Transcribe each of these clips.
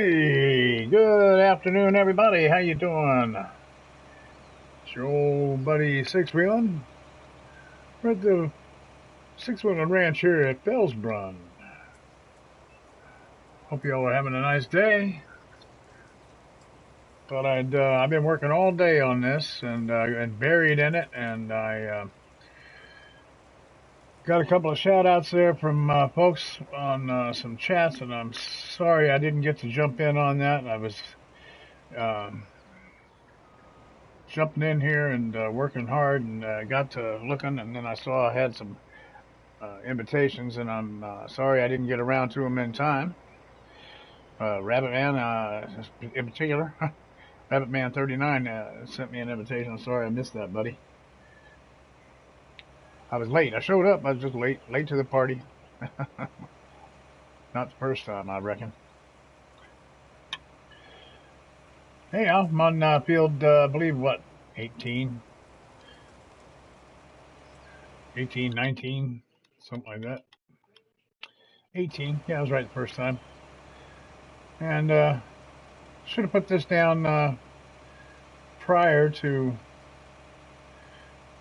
Hey, good afternoon, everybody. How you doing? It's your old buddy Sixwheelin. We're at the Sixwheelin Ranch here at Felsbrun. Hope you all are having a nice day. Thought I've been working all day on this and buried in it, and I got a couple of shout outs there from folks on some chats, and I'm sorry I didn't get to jump in on that. I was um, jumping in here and working hard, and got to looking, and then I saw I had some invitations, and I'm sorry I didn't get around to them in time. Rabbit Man, in particular, Rabbit Man 39 sent me an invitation. I'm sorry I missed that, buddy. I was late. I showed up. I was just late to the party. Not the first time, I reckon. Hey, I'm on field, I believe, what, 18, 18, 19, something like that. 18. Yeah, I was right the first time. And should have put this down prior to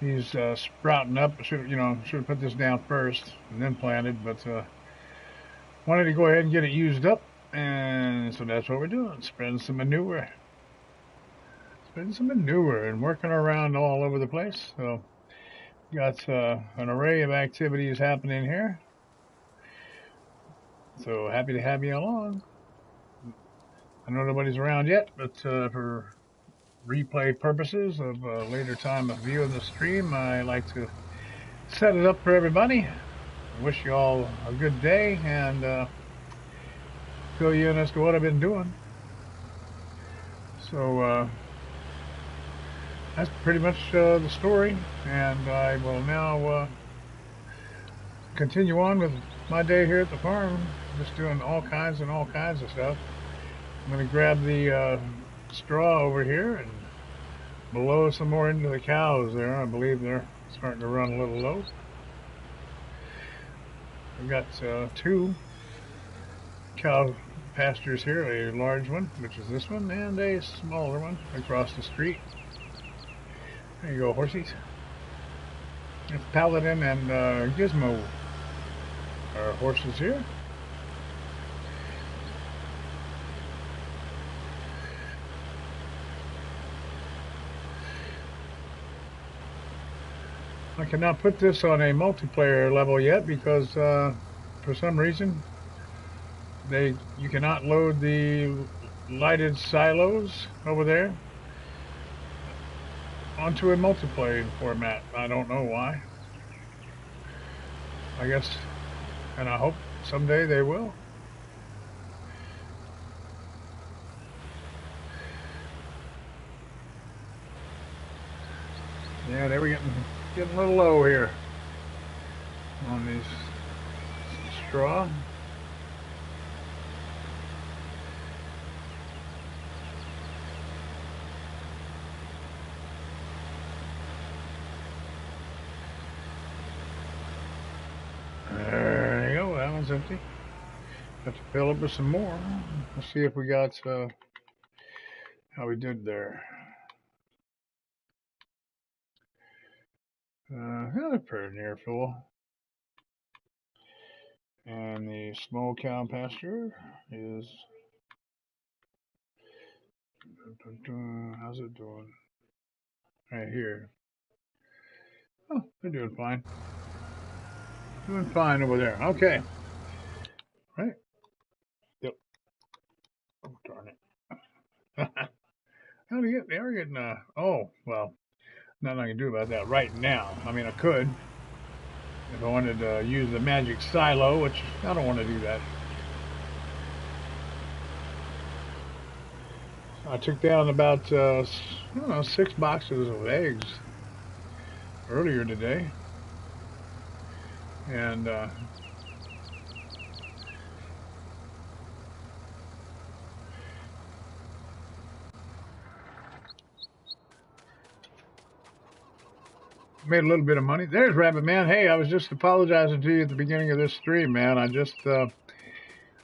these sprouting up. Should have put this down first and then planted, but wanted to go ahead and get it used up, and so that's what we're doing. Spreading some manure and working around all over the place. So got an array of activities happening here. So happy to have you along. I know nobody's around yet, but for replay purposes of a later time of viewing the stream, I like to set it up for everybody. I wish you all a good day and fill you in as to what I've been doing. So that's pretty much the story, and I will now continue on with my day here at the farm, just doing all kinds of stuff. I'm going to grab the straw over here and blow some more into the cows there. I believe they're starting to run a little low. I've got two cow pastures here, a large one, which is this one, and a smaller one across the street. There you go, horsies. It's Paladin and Gizmo are horses here. I cannot put this on a multiplayer level yet because for some reason you cannot load the lighted silos over there onto a multiplayer format. I don't know why. I guess, and I hope someday they will. Yeah, they were getting a little low here on these straw. There you go, that one's empty. Have to fill up with some more. Let's see if we got how we did there. Yeah, pretty near full. And the small cow pasture is, how's it doing? Right here. Oh, they're doing fine. Doing fine over there. Okay. Right. Yep. Oh, darn it. They are getting, oh, well, nothing I can do about that right now. I mean, I could if I wanted to use the magic silo, which I don't want to do that. I took down about, I don't know, 6 boxes of eggs earlier today. And made a little bit of money. There's Rabbit Man. Hey, I was just apologizing to you at the beginning of this stream, man. I just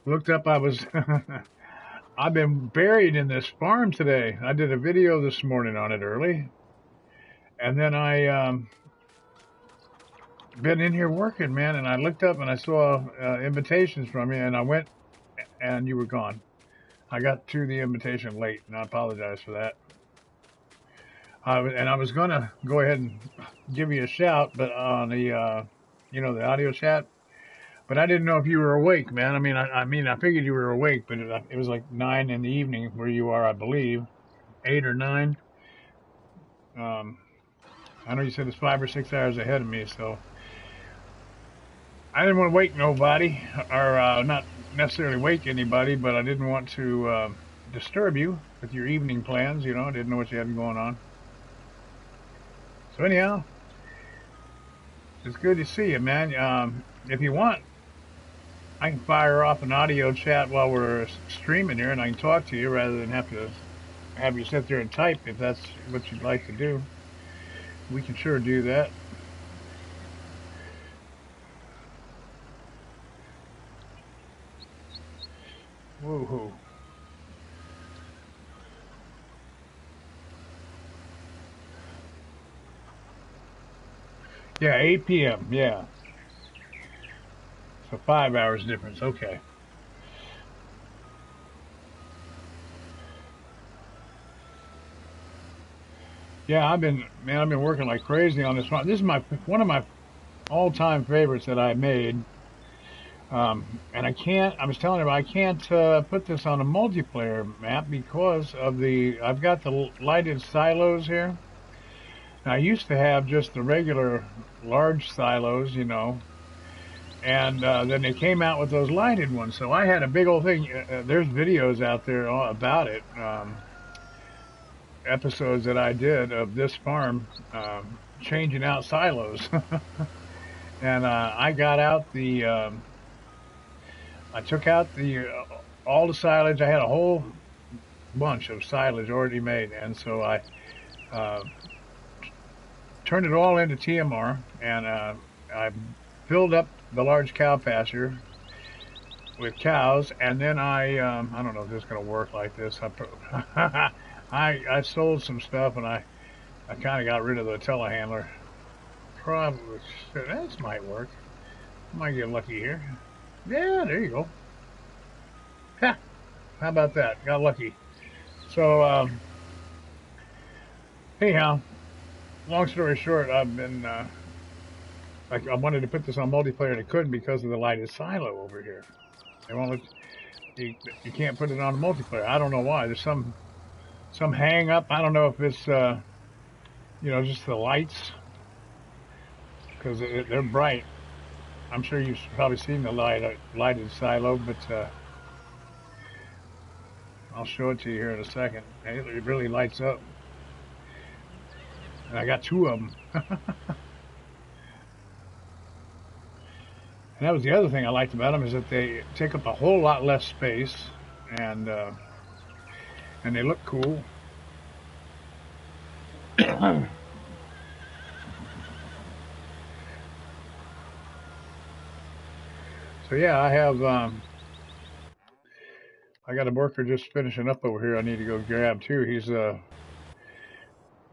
looked up. I was I've been buried in this farm today. I did a video this morning on it early, and then I been in here working, man. And I looked up and I saw invitations from you, and I went, and you were gone. I got to the invitation late, and I apologize for that. And I was gonna go ahead and give you a shout, but on the the audio chat. But I didn't know if you were awake, man. I figured you were awake, but it was like 9 in the evening where you are, I believe, 8 or 9. Um, I know you said it's 5 or 6 hours ahead of me, so I didn't want to wake nobody, or not necessarily wake anybody, but I didn't want to disturb you with your evening plans. I didn't know what you had going on. So anyhow, it's good to see you, man. If you want, I can fire off an audio chat while we're streaming here, and I can talk to you rather than have you sit there and type. If that's what you'd like to do, we can sure do that. Woohoo. Yeah, 8 p.m. Yeah. So 5 hours difference. Okay. Yeah, I've been working like crazy on this one. This is one of my all-time favorites that I made. And I was telling him I can't put this on a multiplayer map because I've got the lighted silos here. Now, I used to have just the regular large silos, and then they came out with those lighted ones. So I had a big old thing. There's videos out there about it, episodes that I did of this farm changing out silos. And I got out I took out all the silage. I had a whole bunch of silage already made, and so I uh, turned it all into TMR, and I filled up the large cow pasture with cows, and then I don't know if this is going to work like this. I sold some stuff, and I kind of got rid of the telehandler. Probably this might work. Might get lucky here. Yeah, there you go. Ha! How about that? Got lucky. So anyhow, long story short, I've been I wanted to put this on multiplayer and I couldn't because of the lighted silo over here. They won't let you can't put it on multiplayer. I don't know why. There's some hang up. I don't know if it's just the lights because they're bright. I'm sure you've probably seen the lighted silo, but I'll show it to you here in a second. It really lights up, and I got 2 of them. And that was the other thing I liked about them is that they take up a whole lot less space, and they look cool. So yeah, I got a worker just finishing up over here. I need to go grab too. He's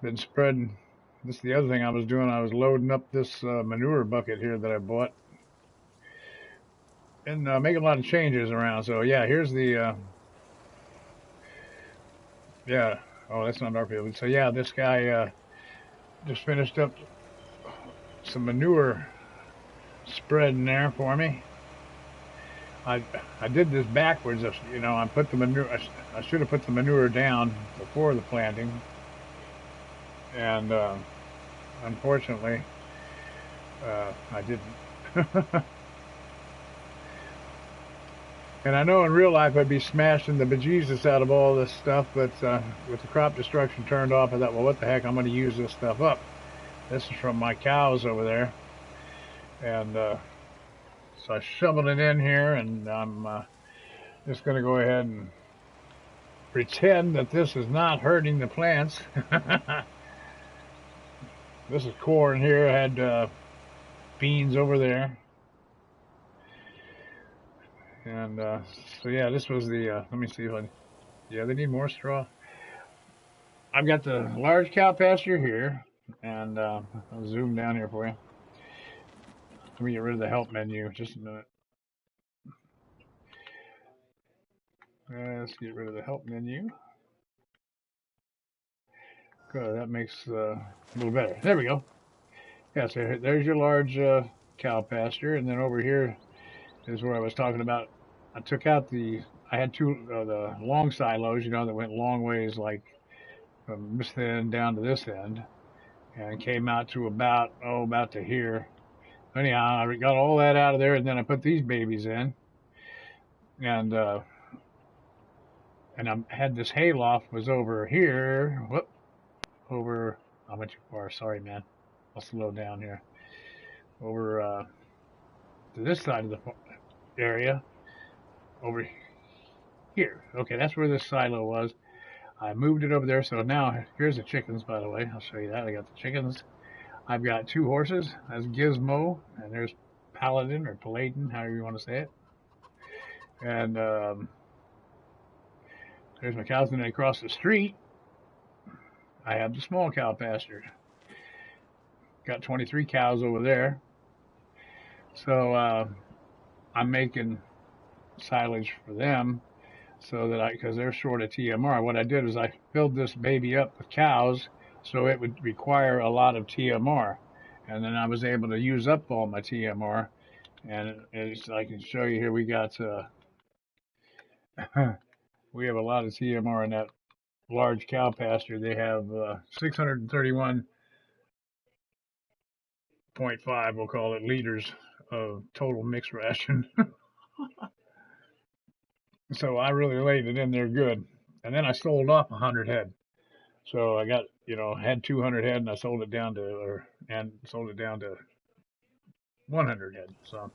been spreading. This is the other thing I was doing. I was loading up this manure bucket here that I bought, and making a lot of changes around. So yeah, here's the yeah. Oh, that's not our field. So yeah, this guy just finished up some manure spreading there for me. I did this backwards. I put the manure. I should have put the manure down before the planting, and unfortunately, I didn't. And I know in real life I'd be smashing the bejesus out of all this stuff, but with the crop destruction turned off, I thought, well, what the heck? I'm going to use this stuff up. This is from my cows over there, and so I shoveled it in here, and I'm just going to go ahead and pretend that this is not hurting the plants. This is corn here. I had beans over there. And so yeah, this was the, let me see if I Yeah, they need more straw. I've got the large cow pasture here, and I'll zoom down here for you. Let me get rid of the help menu just a minute. Let's get rid of the help menu. Good, that makes a little better. There we go. Yeah, so there's your large cow pasture, and then over here is where I was talking about. I took out I had two the long silos, that went long ways, like from this end down to this end, and came out to about to here. Anyhow, I got all that out of there, and then I put these babies in, and I had this hayloft was over here. Whoop, over. I went too far. Sorry, man. I'll slow down here. Over to this side of the area, over here. Okay, that's where this silo was. I moved it over there, so now here's the chickens, by the way. I'll show you that. I got the chickens. I've got two horses. That's Gizmo, and there's Paladin or Paladin, however you want to say it. And there's my cows. And then across the street, I have the small cow pasture. Got 23 cows over there. So I'm making silage for them so that because they're short of TMR. What I did is I filled this baby up with cows so it would require a lot of TMR. And then I was able to use up all my TMR. And I can show you here, we got, we have a lot of TMR in that large cow pasture. They have 631.5, we'll call it, liters of total mixed ration. So I really laid it in there good. And then I sold off 100 head. So I got, had 200 head and I sold it down to 100 head. So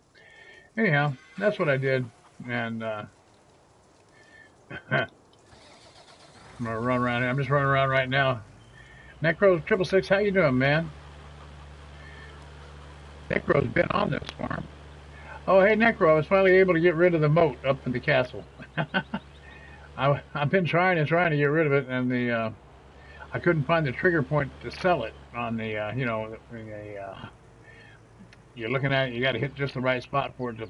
anyhow, that's what I did. And I'm gonna run around here. I'm just running around right now. Necro 666, how you doing, man? Necro's been on this farm. Oh, hey, Necro, I was finally able to get rid of the moat up in the castle. I've been trying to get rid of it, and I couldn't find the trigger point to sell it on the, you're looking at it, you got to hit just the right spot for it to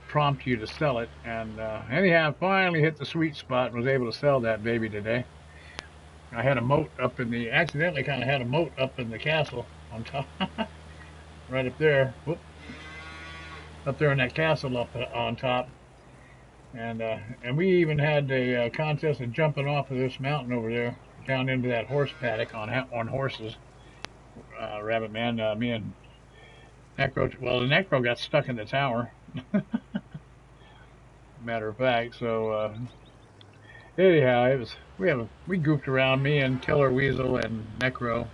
prompt you to sell it. And anyhow, I finally hit the sweet spot and was able to sell that baby today. I had a moat accidentally kind of had a moat up in the castle on top, right up there. Whoop. Up there in that castle up on top. And we even had a contest of jumping off of this mountain over there down into that horse paddock on horses. Rabbit Man, me and Necro. Well, the Necro got stuck in the tower. Matter of fact, so anyhow, it was we goofed around, me and Killer Weasel and Necro.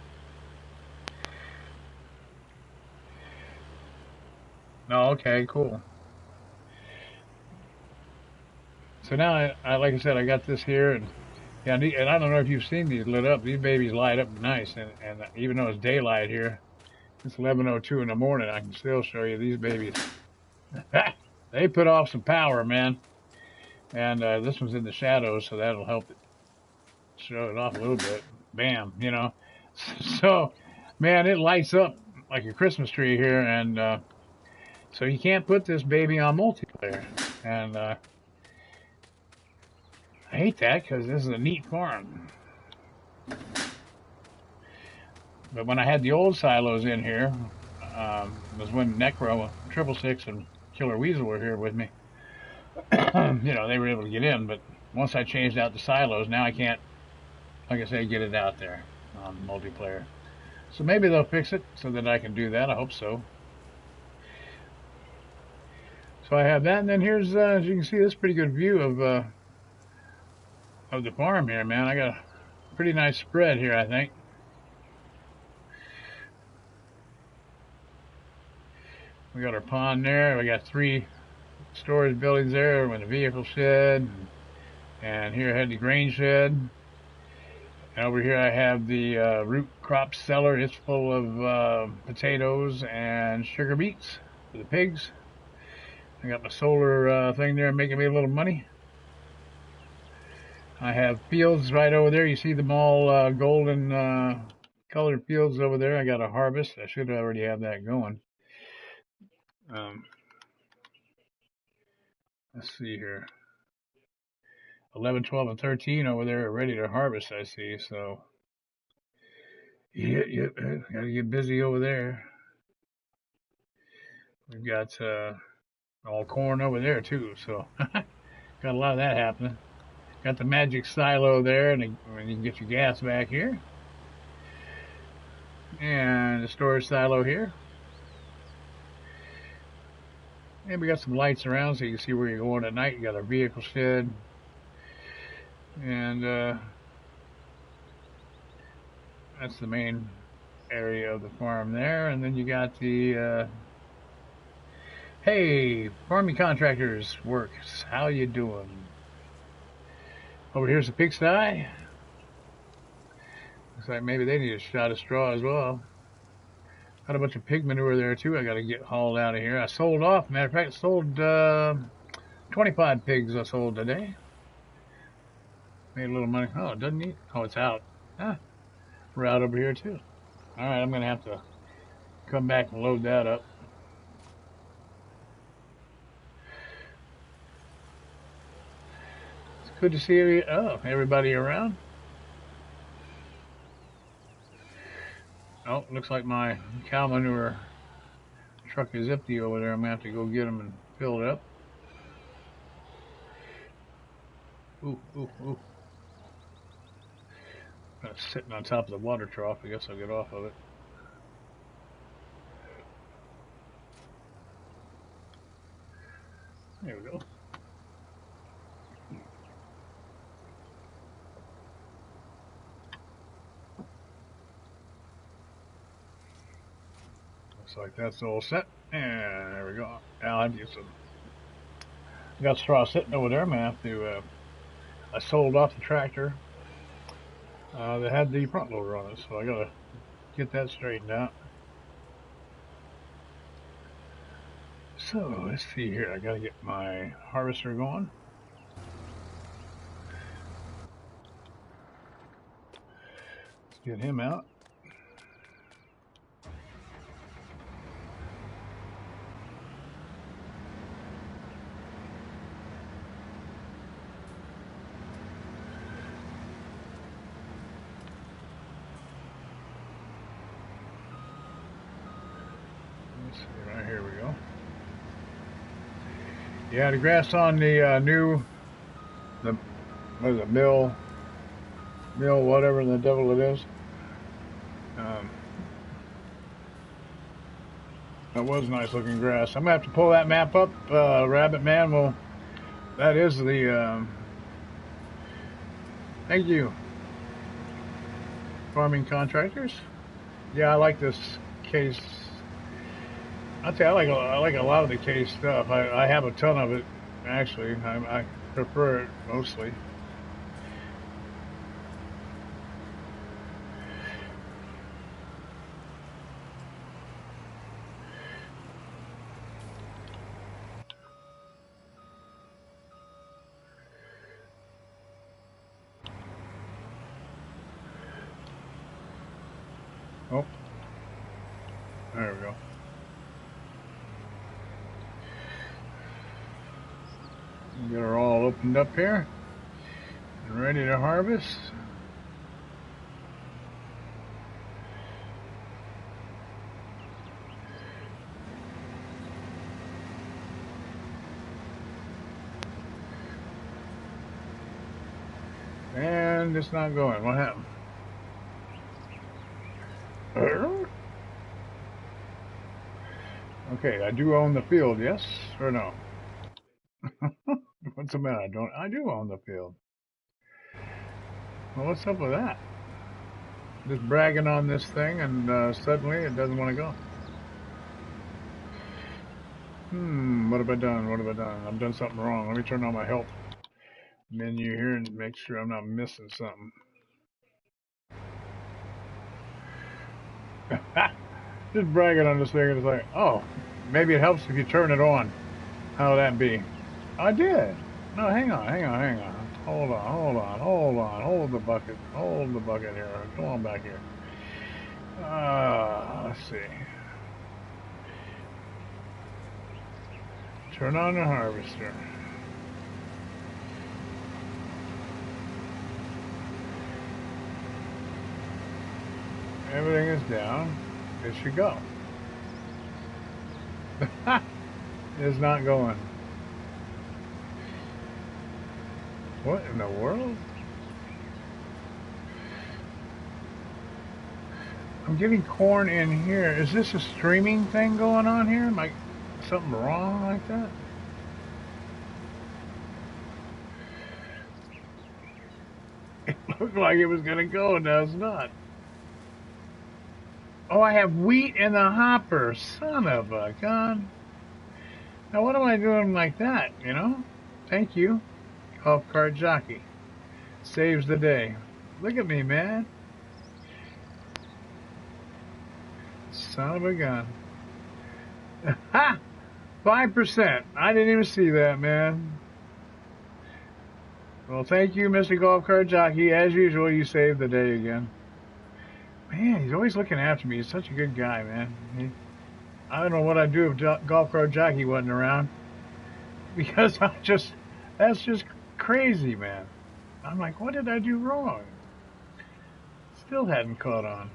Oh, okay, cool. So now, like I said, I got this here, and and I don't know if you've seen these lit up. These babies light up nice, and even though it's daylight here, it's 11:02 in the morning. I can still show you these babies. They put off some power, man. And this one's in the shadows, so that'll help it show it off a little bit. Bam, So, man, it lights up like a Christmas tree here, and so you can't put this baby on multiplayer. And I hate that because this is a neat farm. But when I had the old silos in here, was when Necro, 666, and Killer Weasel were here with me. They were able to get in, but once I changed out the silos, now I can't, like I say, get it out there on multiplayer. So maybe they'll fix it so that I can do that. I hope so. So I have that, and then here's, as you can see, this pretty good view of the farm here, man. I got a pretty nice spread here, I think. We got our pond there. We got 3 storage buildings there with a vehicle shed, and here I had the grain shed. And over here I have the root crop cellar. It's full of potatoes and sugar beets for the pigs. I got my solar thing there making me a little money. I have fields right over there. You see them all golden colored fields over there. I got a harvest. I should already have that going. Um, let's see here. 11, 12, and 13 over there are ready to harvest, I see. So, yeah, gotta get busy over there. We've got all corn over there, too. So, got a lot of that happening. Got the magic silo there, and you can get your gas back here. And the storage silo here. And we got some lights around so you can see where you're going at night. You got our vehicle shed. And that's the main area of the farm there. And then you got the, hey, farming contractors works. How you doing? Over here's the pigsty. Looks like maybe they need a shot of straw as well. Got a bunch of pig manure there too. I got to get hauled out of here. I sold off. Matter of fact, I sold 25 pigs I sold today. Made a little money. Oh, it doesn't need. Oh, it's out. Ah, we're out over here too. All right, I'm gonna have to come back and load that up. It's good to see everybody around. Oh, looks like my cow manure truck is empty over there. I'm gonna have to go get them and fill it up. Ooh, ooh, ooh. It's sitting on top of the water trough. I guess I'll get off of it. There we go. Looks like that's all set. And there we go. Now I've used some. I got straw sitting over there. I'm gonna have to. I sold off the tractor that had the front loader on it, so I gotta get that straightened out. So let's see here. I gotta get my harvester going. Let's get him out. Let's see, right here we go. Yeah, the grass on the new, what is it, mill whatever the devil it is. That was nice looking grass. I'm gonna have to pull that map up, Rabbit Man. Well, that is the, thank you, farming contractors. Yeah, I like this case. I'll tell you, I like a lot of the case stuff. I have a ton of it, actually. I prefer it mostly. Oh, there we go. Get her all opened up here and ready to harvest. And it's not going. What happened? Okay, I do own the field, yes or no? What's the matter? I do own the field. Well, what's up with that? Just bragging on this thing and suddenly it doesn't want to go. What have I done? What have I done? I've done something wrong. Let me turn on my help menu here and make sure I'm not missing something. Just bragging on this thing and it's like, oh, maybe it helps if you turn it on. How would that be? I did. No, hang on. Hold on, hold on, hold on. Hold the bucket. Hold the bucket here. Come on back here. Let's see. Turn on the harvester. Everything is down. It should go. It's not going. What in the world? I'm getting corn in here. Is this a streaming thing going on here? Like something wrong like that? It looked like it was going to go. Now it's not. Oh, I have wheat in the hopper. Son of a gun. Now what am I doing like that, you know? Thank you. Golf cart jockey. Saves the day. Look at me, man. Son of a gun. Ha! 5%. I didn't even see that, man. Well, thank you, Mr. Golf Cart Jockey. As usual, you saved the day again. Man, he's always looking after me. He's such a good guy, man. I don't know what I'd do if Golf Cart Jockey wasn't around. Because that's just crazy, man. I'm like, what did I do wrong? Still hadn't caught on.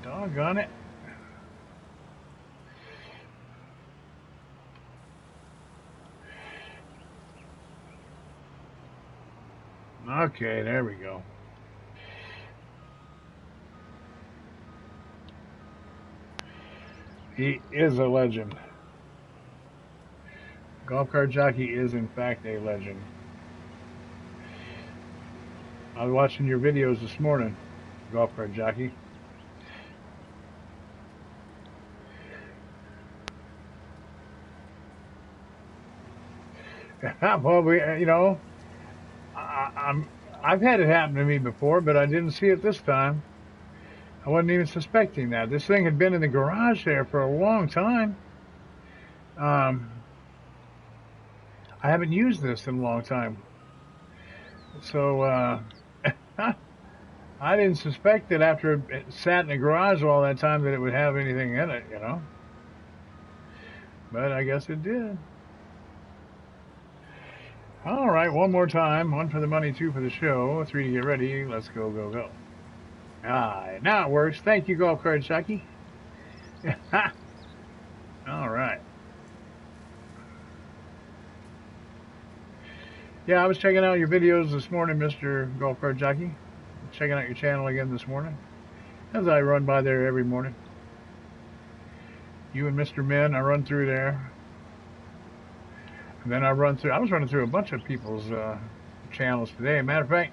Doggone it. Okay, there we go. He is a legend. Golf Cart Jockey is, in fact, a legend. I was watching your videos this morning, Golf Cart Jockey. Well, I've had it happen to me before, but I didn't see it this time. I wasn't even suspecting that. This thing had been in the garage there for a long time. I haven't used this in a long time. So, I didn't suspect that after it sat in the garage all that time that it would have anything in it, you know. But I guess it did. All right, one more time. 1 for the money, 2 for the show. 3 to get ready. Let's go, go, go. All right, now it works. Thank you, Golf Cart Jockey. All right. Yeah, I was checking out your videos this morning, Mr. Golf Cart Jockey. Checking out your channel again this morning, as I run by there every morning. You and Mr. Men, I run through there. And then I was running through a bunch of people's channels today. Matter of fact,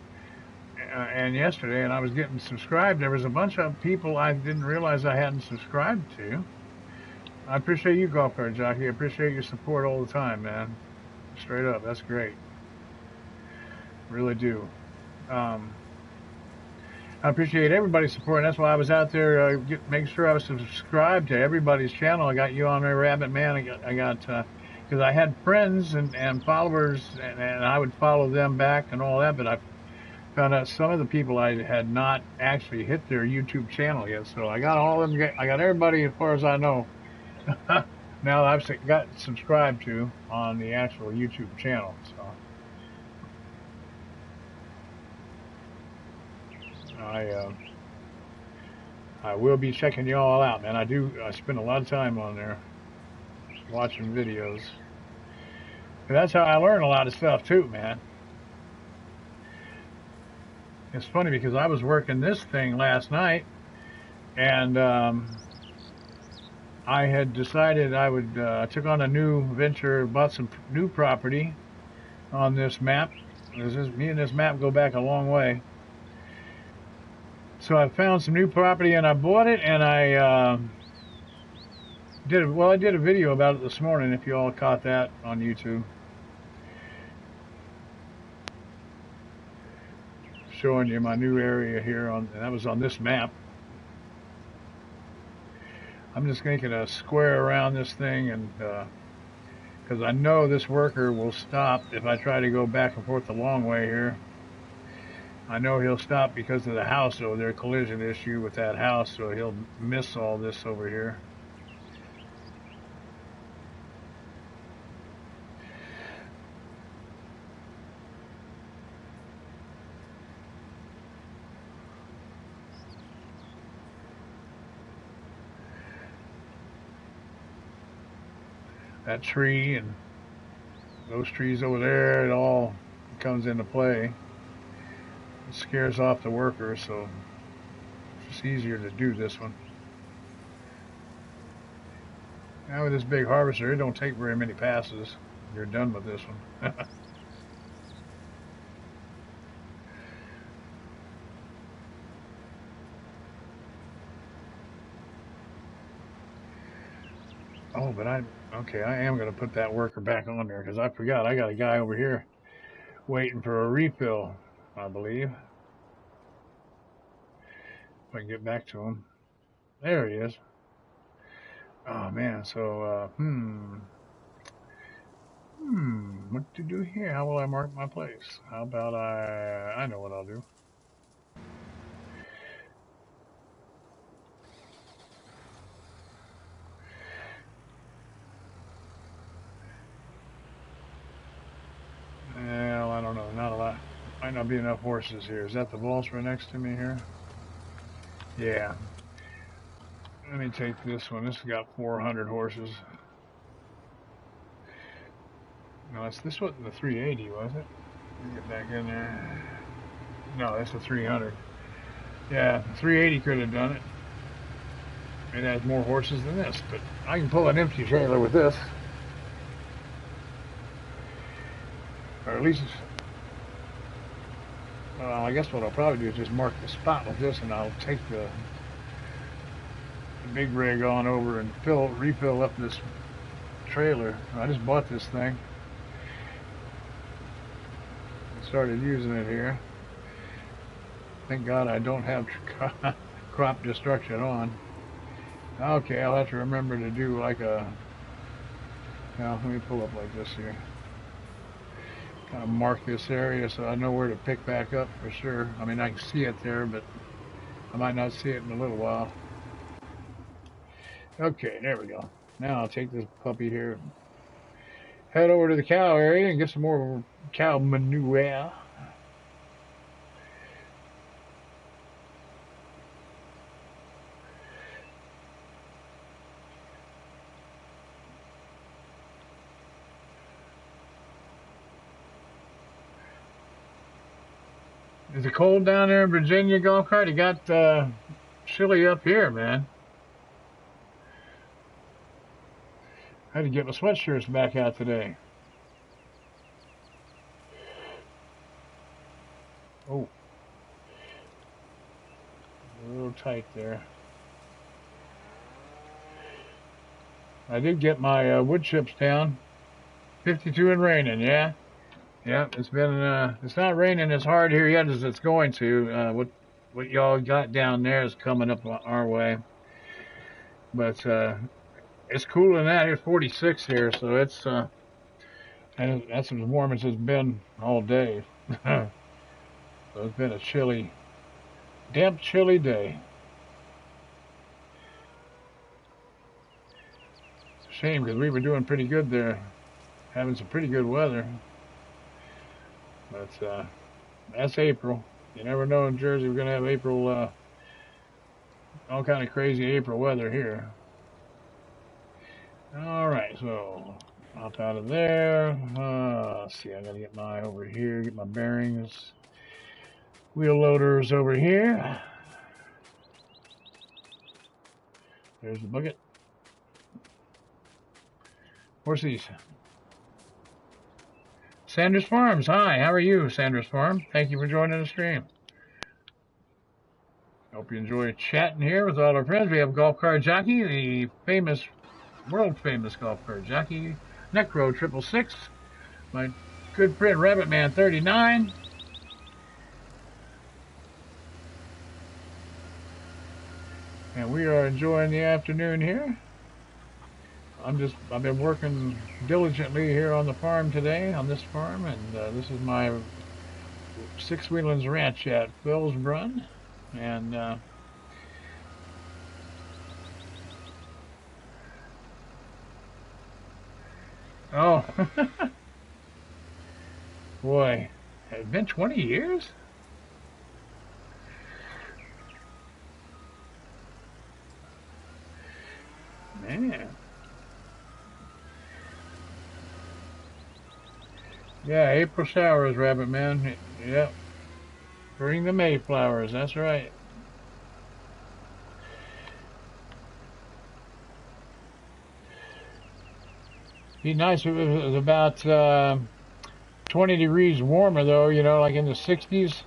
and yesterday, and I was getting subscribed. There was a bunch of people I didn't realize I hadn't subscribed to. I appreciate you, Golf Cart Jockey. I appreciate your support all the time, man. Straight up, that's great. Really do. I appreciate everybody's support, and that's why I was out there making sure I was subscribed to everybody's channel. I got you on there, Rabbit Man. I got because I had friends and followers, and I would follow them back and all that, but I found out some of the people I had not actually hit their YouTube channel yet. So I got all of them. I got everybody, as far as I know, now I've got subscribed to on the actual YouTube channel. So I will be checking you all out, man. I spend a lot of time on there watching videos. And that's how I learn a lot of stuff too, man. It's funny because I was working this thing last night, and I had decided I would took on a new venture, bought some new property on this map. Me and this map go back a long way. So I found some new property and I bought it, and I did a video about it this morning, if you all caught that on YouTube. Showing you my new area here, and that was on this map. I'm just making a square around this thing and because I know this worker will stop if I try to go back and forth the long way here. I know he'll stop because of the house over there, collision issue with that house, so he'll miss all this over here. That tree and those trees over there, it all comes into play. It scares off the workers, so it's just easier to do this one. Now with this big harvester, it don't take very many passes. You're done with this one. Oh, but okay, I am going to put that worker back on there because I forgot I got a guy over here waiting for a refill, I believe. If I can get back to him. There he is. Oh, man, so, what to do here? How will I mark my place? How about I know what I'll do. Well, I don't know, not a lot. Might not be enough horses here. Is that the Felsbrun next to me here? Yeah. Let me take this one. This has got 400 horses. No, this wasn't the 380, was it? Let me get back in there. No, that's the 300. Yeah, the 380 could have done it. It has more horses than this, but I can pull an empty trailer with this. Or at least, well, I guess what I'll probably do is just mark the spot with this, and I'll take the big rig on over and refill up this trailer. I just bought this thing. Started using it here. Thank God I don't have crop destruction on. Okay, I'll have to remember to do like a, now let me pull up like this here. Kind of mark this area so I know where to pick back up for sure. I mean, I can see it there, but I might not see it in a little while. Okay, there we go. Now I'll take this puppy here, head over to the cow area and get some more cow manure. Is it cold down there in Virginia, golf cart? It got chilly up here, man. I had to get my sweatshirts back out today. Oh, a little tight there. I did get my wood chips down. 52 and raining, yeah. Yeah, it's been, it's not raining as hard here yet as it's going to. What y'all got down there is coming up our way. But, it's cooling out here, 46 here, so it's, and that's as warm as it's been all day. So it's been a chilly, damp, chilly day. It's a shame because we were doing pretty good there, having some pretty good weather. But that's April. You never know in Jersey. We're going to have April, all kind of crazy April weather here. All right, so hop out of there. Let's see, I got to get my over here, get my bearings. Wheel loaders over here. There's the bucket. Horsies. Sanders Farms. Hi, how are you, Sanders Farm? Thank you for joining the stream. Hope you enjoy chatting here with all our friends. We have Golf Cart Jockey, the famous, world famous Golf Cart Jockey, Necro 666, my good friend Rabbit Man 39. And we are enjoying the afternoon here. I've been working diligently here on the farm today, on this farm, and this is my Sixwheelin's ranch at Felsbrun, and oh, boy, it's been 20 years? Man. Yeah, April showers, Rabbit Man. Yep. Bring the Mayflowers, that's right. Be nice if it was about 20 degrees warmer, though, you know, like in the 60s,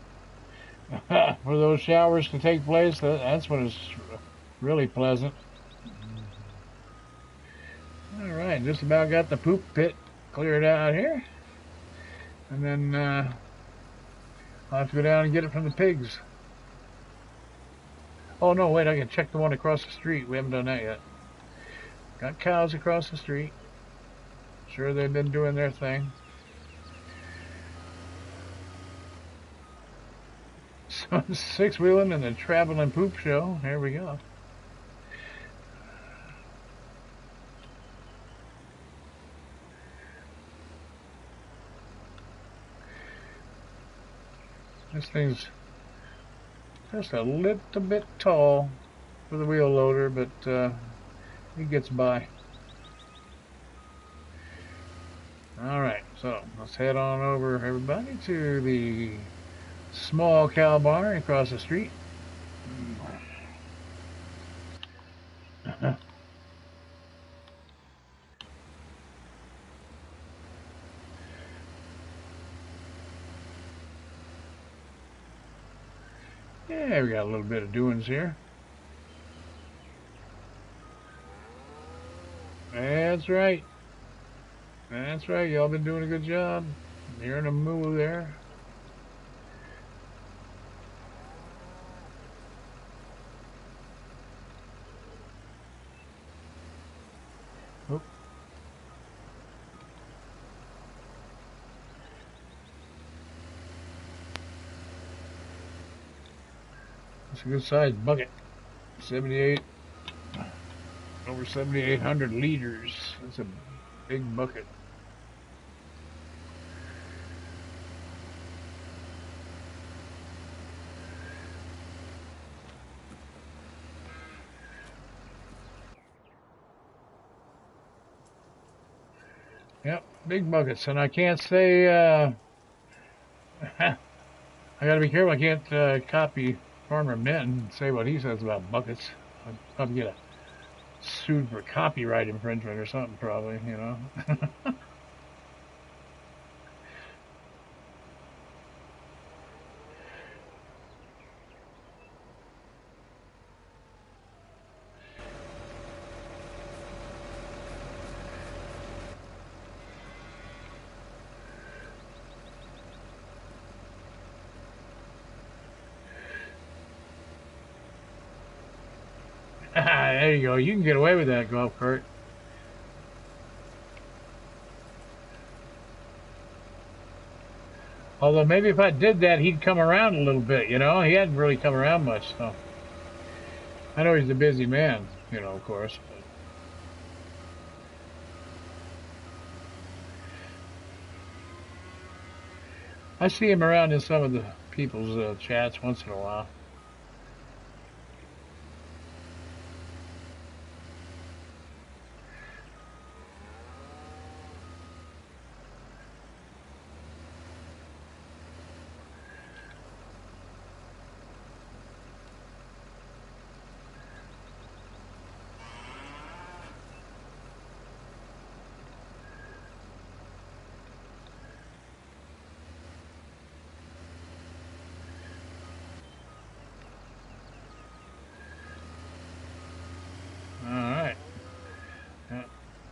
for those showers to take place. That's when it's really pleasant. All right, just about got the poop pit cleared out here. And then I'll have to go down and get it from the pigs. Oh, no, wait, I can check the one across the street. We haven't done that yet. Got cows across the street. Sure, they've been doing their thing. So, Sixwheelin and the Traveling Poop Show. Here we go. This thing's just a little bit tall for the wheel loader, but it gets by. Alright, so let's head on over, everybody, to the small cow barn across the street. Yeah, we got a little bit of doings here. That's right. That's right. Y'all been doing a good job. You're in a moo there. Oop. That's a good sized bucket. 78, over 7,800 liters. That's a big bucket. Yep, big buckets. And I can't say, I gotta be careful. I can't copy Farmer Mint and say what he says about buckets. I'll probably get sued for copyright infringement or something, probably, you know. There you go. You can get away with that golf cart. Although maybe if I did that, he'd come around a little bit, you know? He hadn't really come around much, so. I know he's a busy man, you know, of course. I see him around in some of the people's chats once in a while.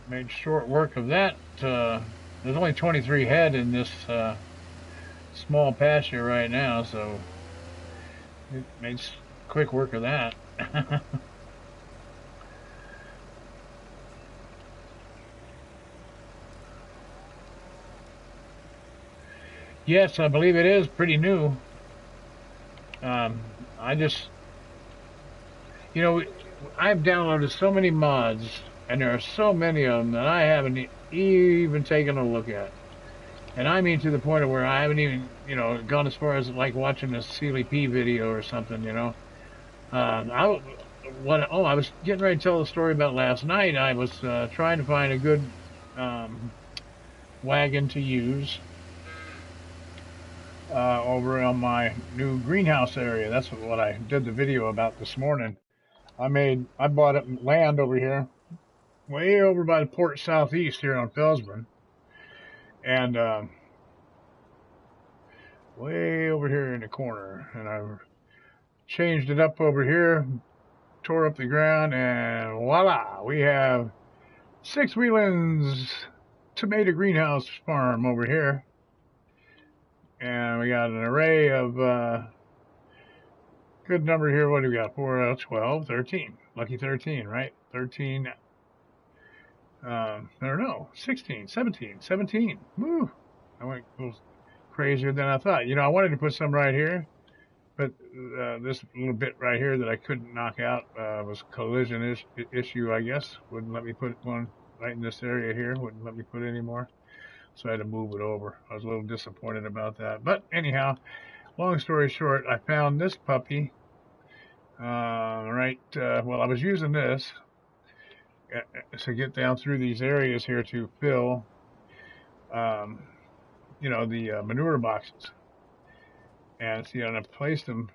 Made short work of that. There's only 23 head in this small pasture right now, so it made quick work of that. Yes, I believe it is pretty new. I just, you know, I've downloaded so many mods, and there are so many of them that I haven't even taken a look at. And I mean to the point of where I haven't even, gone as far as like watching a Sealy P video or something, I I was getting ready to tell the story about last night. I was trying to find a good um, wagon to use over on my new greenhouse area. That's what I did the video about this morning. I bought up land over here, way over by the port southeast here on Felsbrun, and way over here in the corner. And I changed it up over here, tore up the ground, and voila, we have Sixwheelin's tomato greenhouse farm over here. And we got an array of good number here. What do we got? 4, 12, 13. Lucky 13, right? 13. I don't know. 16, 17, 17. Woo! I went a little crazier than I thought. I wanted to put some right here, but this little bit right here that I couldn't knock out was collision issue, I guess. Wouldn't let me put one right in this area here. Wouldn't let me put any more. So I had to move it over. I was a little disappointed about that. But anyhow, long story short, I found this puppy. Well, I was using this to get down through these areas here to fill, um, the manure boxes. And see, and I placed them.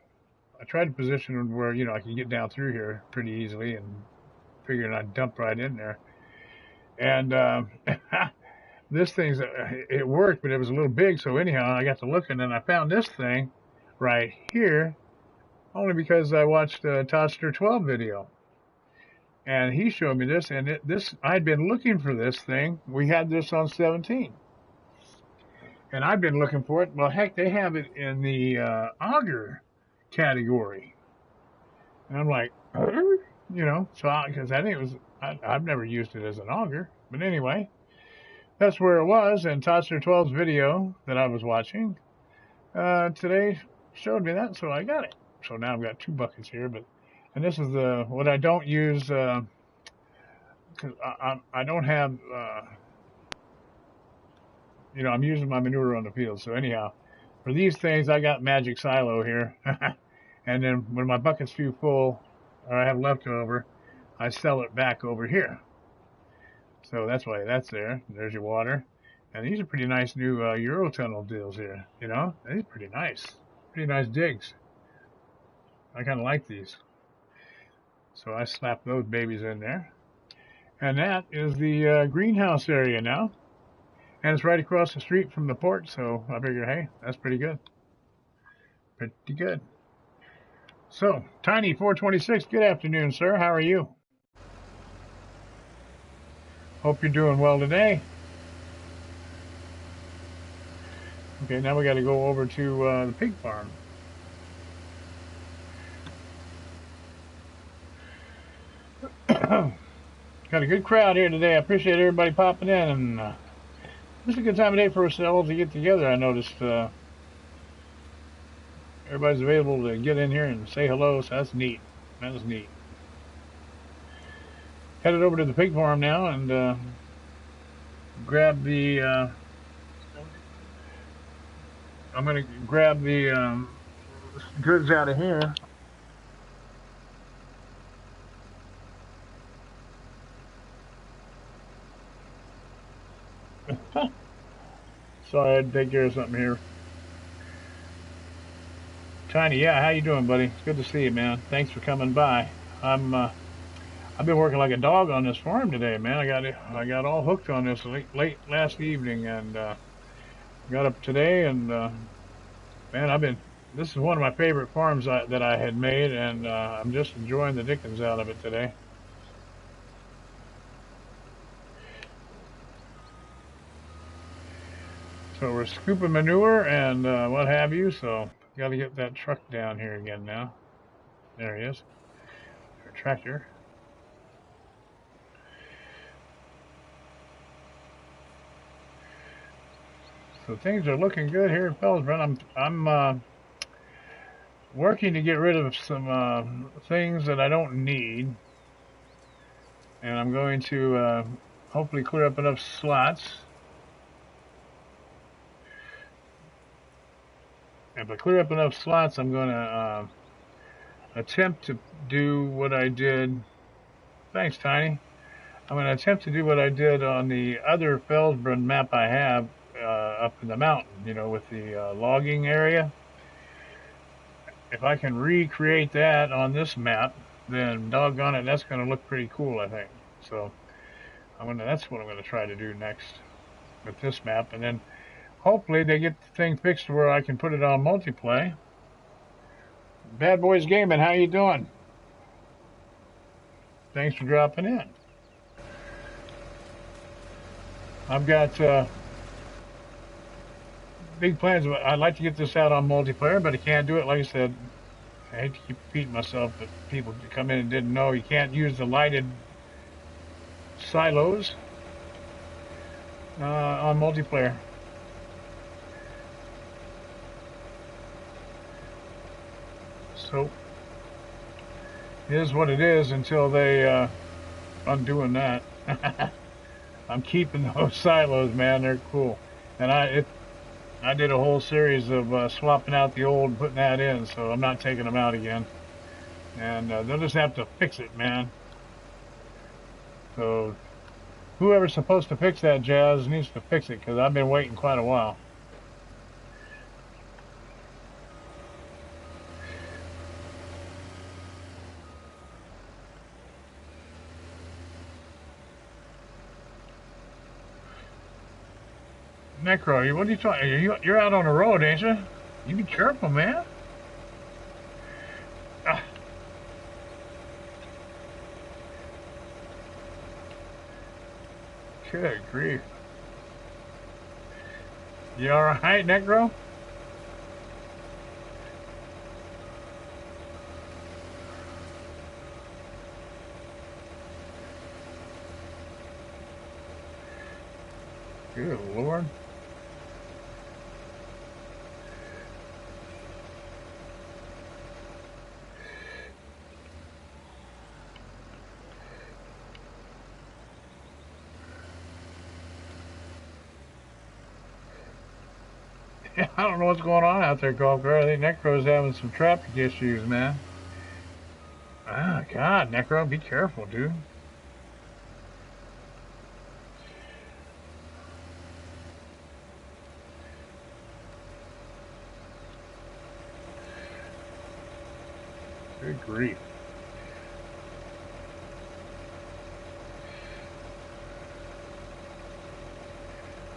I tried to position them where I could get down through here pretty easily, and figuring I'd dump right in there. And this thing's it worked, but it was a little big. So anyhow, I got to looking, and I found this thing right here only because I watched a Toaster 12 video, and he showed me this. And this I'd been looking for this thing. We had this on 17, and I've been looking for it. Well, heck, they have it in the auger category, and I'm like, so because I think it was I've never used it as an auger, but anyway. That's where it was, and Toaster 12's video that I was watching today showed me that, so I got it. So now I've got 2 buckets here, and this is what I don't use because I don't have I'm using my manure on the field. So anyhow, for these things I got Magic Silo here, and then when my bucket's too full or I have leftover, I sell it back over here. So that's why that's there. There's your water. And these are pretty nice new Eurotunnel deals here. These are pretty nice. Pretty nice digs. I kind of like these. So I slapped those babies in there. And that is the greenhouse area now. And it's right across the street from the port. So I figure, hey, that's pretty good. Pretty good. So, Tiny426, good afternoon, sir. How are you? Hope you're doing well today. Okay, now we got to go over to the pig farm. Got a good crowd here today. I appreciate everybody popping in, and this is a good time of day for us all to get together. I noticed everybody's available to get in here and say hello, so that's neat. That is neat. Headed over to the pig farm now and grab the. I'm going to grab the goods out of here. Sorry, I had to take care of something here. Tiny, yeah, how you doing, buddy? It's good to see you, man. Thanks for coming by. I've been working like a dog on this farm today, man. I got all hooked on this late last evening, and got up today, and man, this is one of my favorite farms that I had made, and I'm just enjoying the dickens out of it today. So we're scooping manure and what have you, so got to get that truck down here again now. There he is. Our tractor. So things are looking good here in Felsbrun. I'm working to get rid of some things that I don't need, and I'm going to hopefully clear up enough slots. If I clear up enough slots, I'm going to attempt to do what I did. Thanks, Tiny. I'm going to attempt to do what I did on the other Felsbrun map I have up in the mountain, you know, with the logging area. If I can recreate that on this map, then doggone it, that's going to look pretty cool, I think. So that's what I'm going to try to do next with this map. And then hopefully they get the thing fixed where I can put it on multiplayer. Bad Boys Gaming, how you doing? Thanks for dropping in. I've got big plans. I'd like to get this out on multiplayer, but I can't do it. Like I said, I hate to keep repeating myself, but people come in and didn't know you can't use the lighted silos on multiplayer. So it is what it is until they undoing that. I'm keeping those silos, man. They're cool, and I did a whole series of swapping out the old and putting that in, so I'm not taking them out again. And they'll just have to fix it, man. So whoever's supposed to fix that jazz needs to fix it, because I've been waiting quite a while. Necro, what are you talking? You're out on the road, ain't you? You be careful, man. Ah. Good grief. You all right, Necro? Good Lord. I don't know what's going on out there, Golf Girl. I think Necro's having some traffic issues, man. Ah, God, Necro, be careful, dude. Good grief.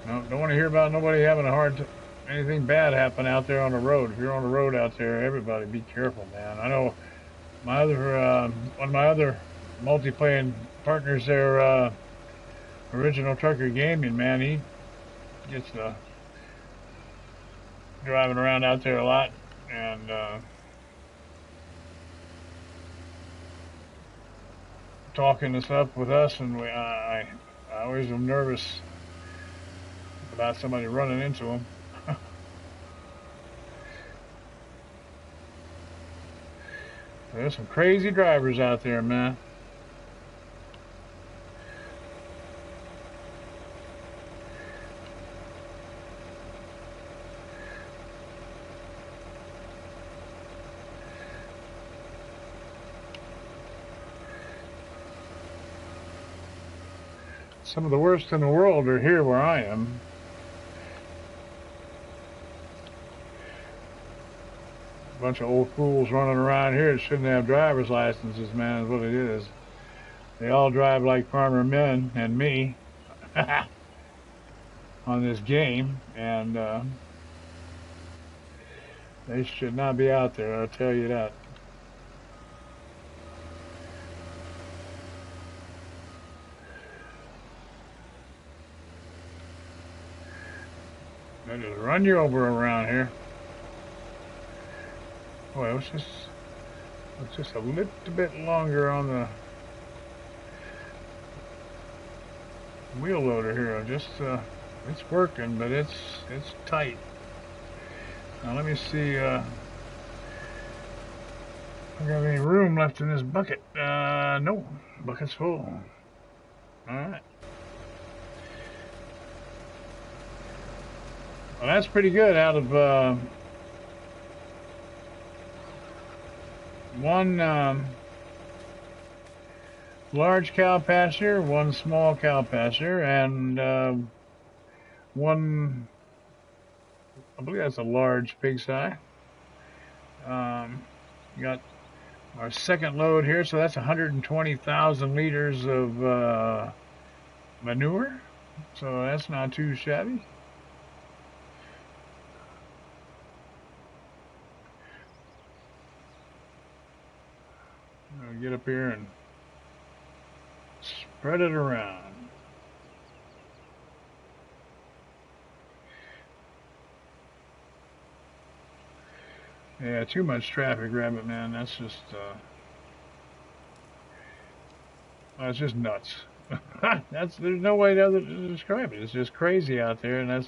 No, don't want to hear about nobody having anything bad happen out there on the road. If you're on the road out there, everybody be careful, man. I know my other one of my other multi-playing partners there, Original Trucker Gaming, man, he gets driving around out there a lot, and talking and stuff with us, and I always am nervous about somebody running into him. There's some crazy drivers out there, man. Some of the worst in the world are here where I am. A bunch of old fools running around here that shouldn't have driver's licenses, man, is what it is. They all drive like farmer men and me on this game, and they should not be out there, I'll tell you that. They just run you over around here. Boy, it was just a little bit longer on the wheel loader here. It's working, but it's tight. Now let me see. I got any room left in this bucket? No. Bucket's full. All right. Well, that's pretty good out of one large cow pasture, one small cow pasture, and one, I believe that's a large pigsty. We got our second load here, so that's 120,000 liters of manure. So that's not too shabby. I'll get up here and spread it around. Yeah, too much traffic, Rabbit Man. That's just, it's just nuts. There's no way to describe it. It's just crazy out there, and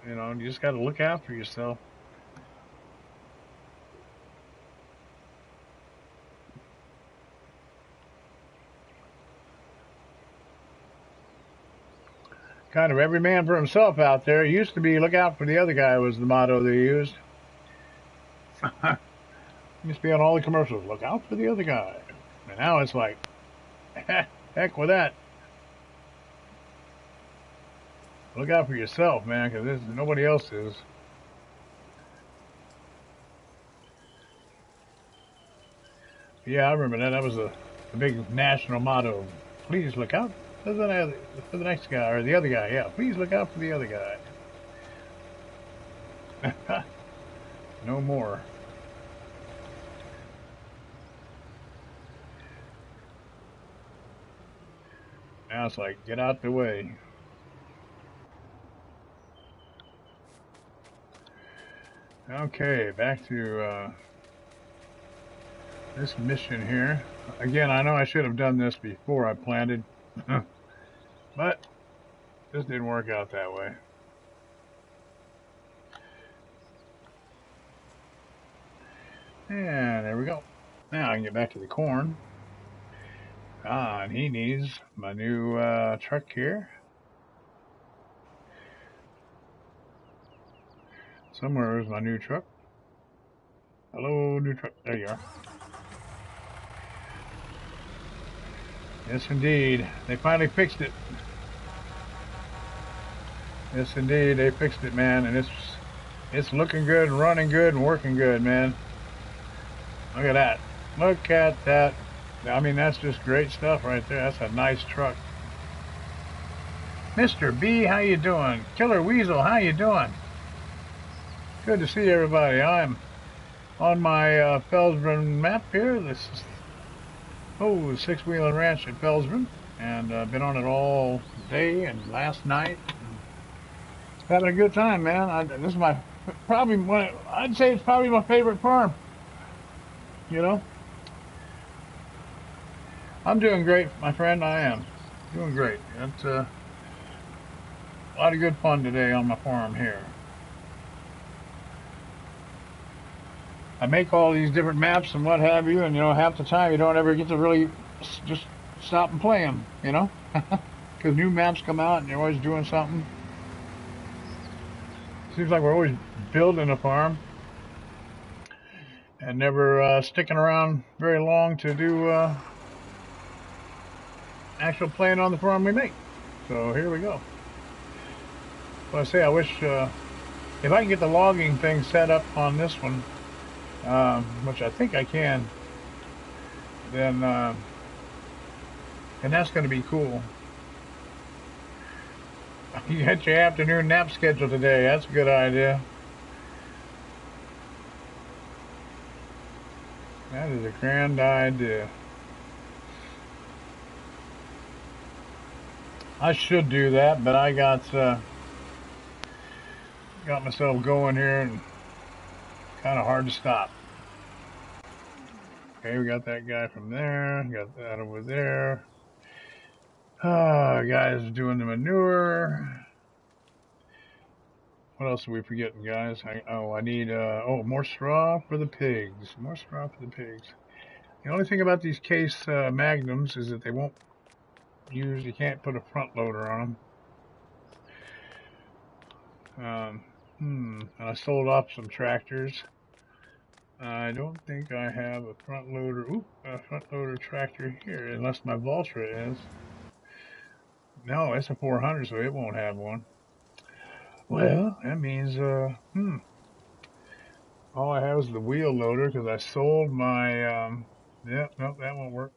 you know, you just got to look out for yourself. Kind of every man for himself out there. It used to be look out for the other guy was the motto they used. Used to be on all the commercials. Look out for the other guy. And now it's like, heck with that. Look out for yourself, man, because nobody else is. Yeah, I remember that. That was a big national motto. Please look out for the next guy or the other guy. Yeah, please look out for the other guy. No more. Now it's like, get out the way. Okay, back to this mission here. Again, I know I should have done this before I planted, but this didn't work out that way. And there we go. Now I can get back to the corn. And he needs my new truck here. Somewhere is my new truck. Hello, new truck. There you are. Yes, indeed. They finally fixed it. Yes, indeed. They fixed it, man. And it's looking good, running good, and working good, man. Look at that. Look at that. I mean, that's just great stuff right there. That's a nice truck. Mr. B, how you doing? Killer Weasel, how you doing? Good to see everybody. I'm on my Felsbrun map here. This is Sixwheelin Ranch at Felsbrun, and I've been on it all day and last night. Having a good time, man. This is I'd say it's probably my favorite farm. You know, I'm doing great, my friend. I am doing great. It's a lot of good fun today on my farm here. I make all these different maps and what have you, and you know, half the time you don't ever get to really just stop and play them, you know, because new maps come out and you're always doing something. Seems like we're always building a farm and never sticking around very long to do actual playing on the farm we make. So here we go. Well, I say I wish if I can get the logging thing set up on this one, which I think I can, then and that's going to be cool. You got your afternoon nap schedule today. That's a good idea. That is a grand idea. I should do that, but I got myself going here and kind of hard to stop. Okay, we got that guy from there. Got that over there. Guys doing the manure. What else are we forgetting, guys? I need more straw for the pigs. More straw for the pigs. The only thing about these case magnums is that they won't use. You can't put a front loader on them. And I sold off some tractors. I don't think I have a front loader. A front loader tractor here, unless my Valtra is. No, it's a 400, so it won't have one. Well, that means all I have is the wheel loader because I sold my yeah, no, that won't work.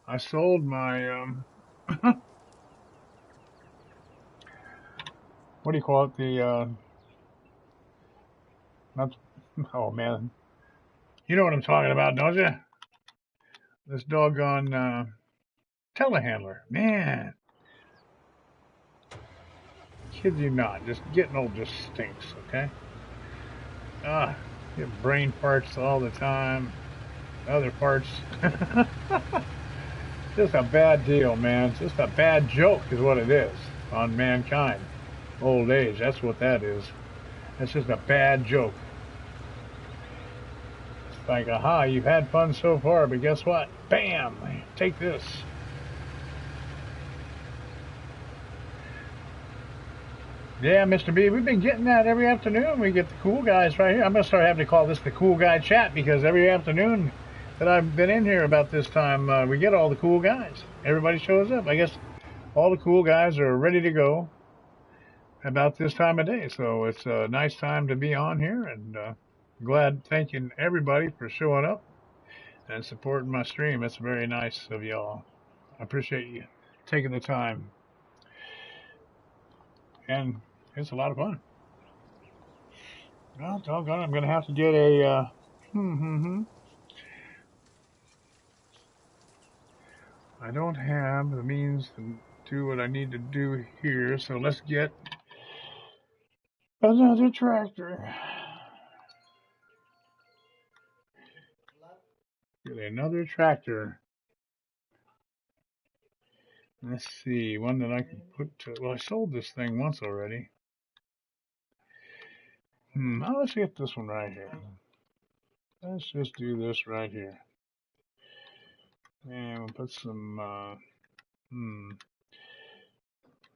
I sold my what do you call it? The not oh man, you know what I'm talking about, don't you? This doggone telehandler, man. Kid you not, just getting old just stinks. Okay. Ah, get brain farts all the time. Other parts. Just a bad deal, man. Just a bad joke is what it is on mankind. Old age, that's what that is. That's just a bad joke. It's like, aha, you've had fun so far, but guess what? Bam! Take this. Yeah, Mr. B, we've been getting that every afternoon. We get the cool guys right here. I'm going to start having to call this the cool guy chat because every afternoon that I've been in here about this time, we get all the cool guys. Everybody shows up. I guess all the cool guys are ready to go about this time of day. So it's a nice time to be on here, and thanking everybody for showing up and supporting my stream. It's very nice of y'all. I appreciate you taking the time, and it's a lot of fun. Well, doggone it, I'm going to have to get a I don't have the means to do what I need to do here, so let's get another tractor. Get another tractor. Let's see, one that I can put to, well, I sold this thing once already. Now let's get this one right here. Let's just do this right here. And we'll put some,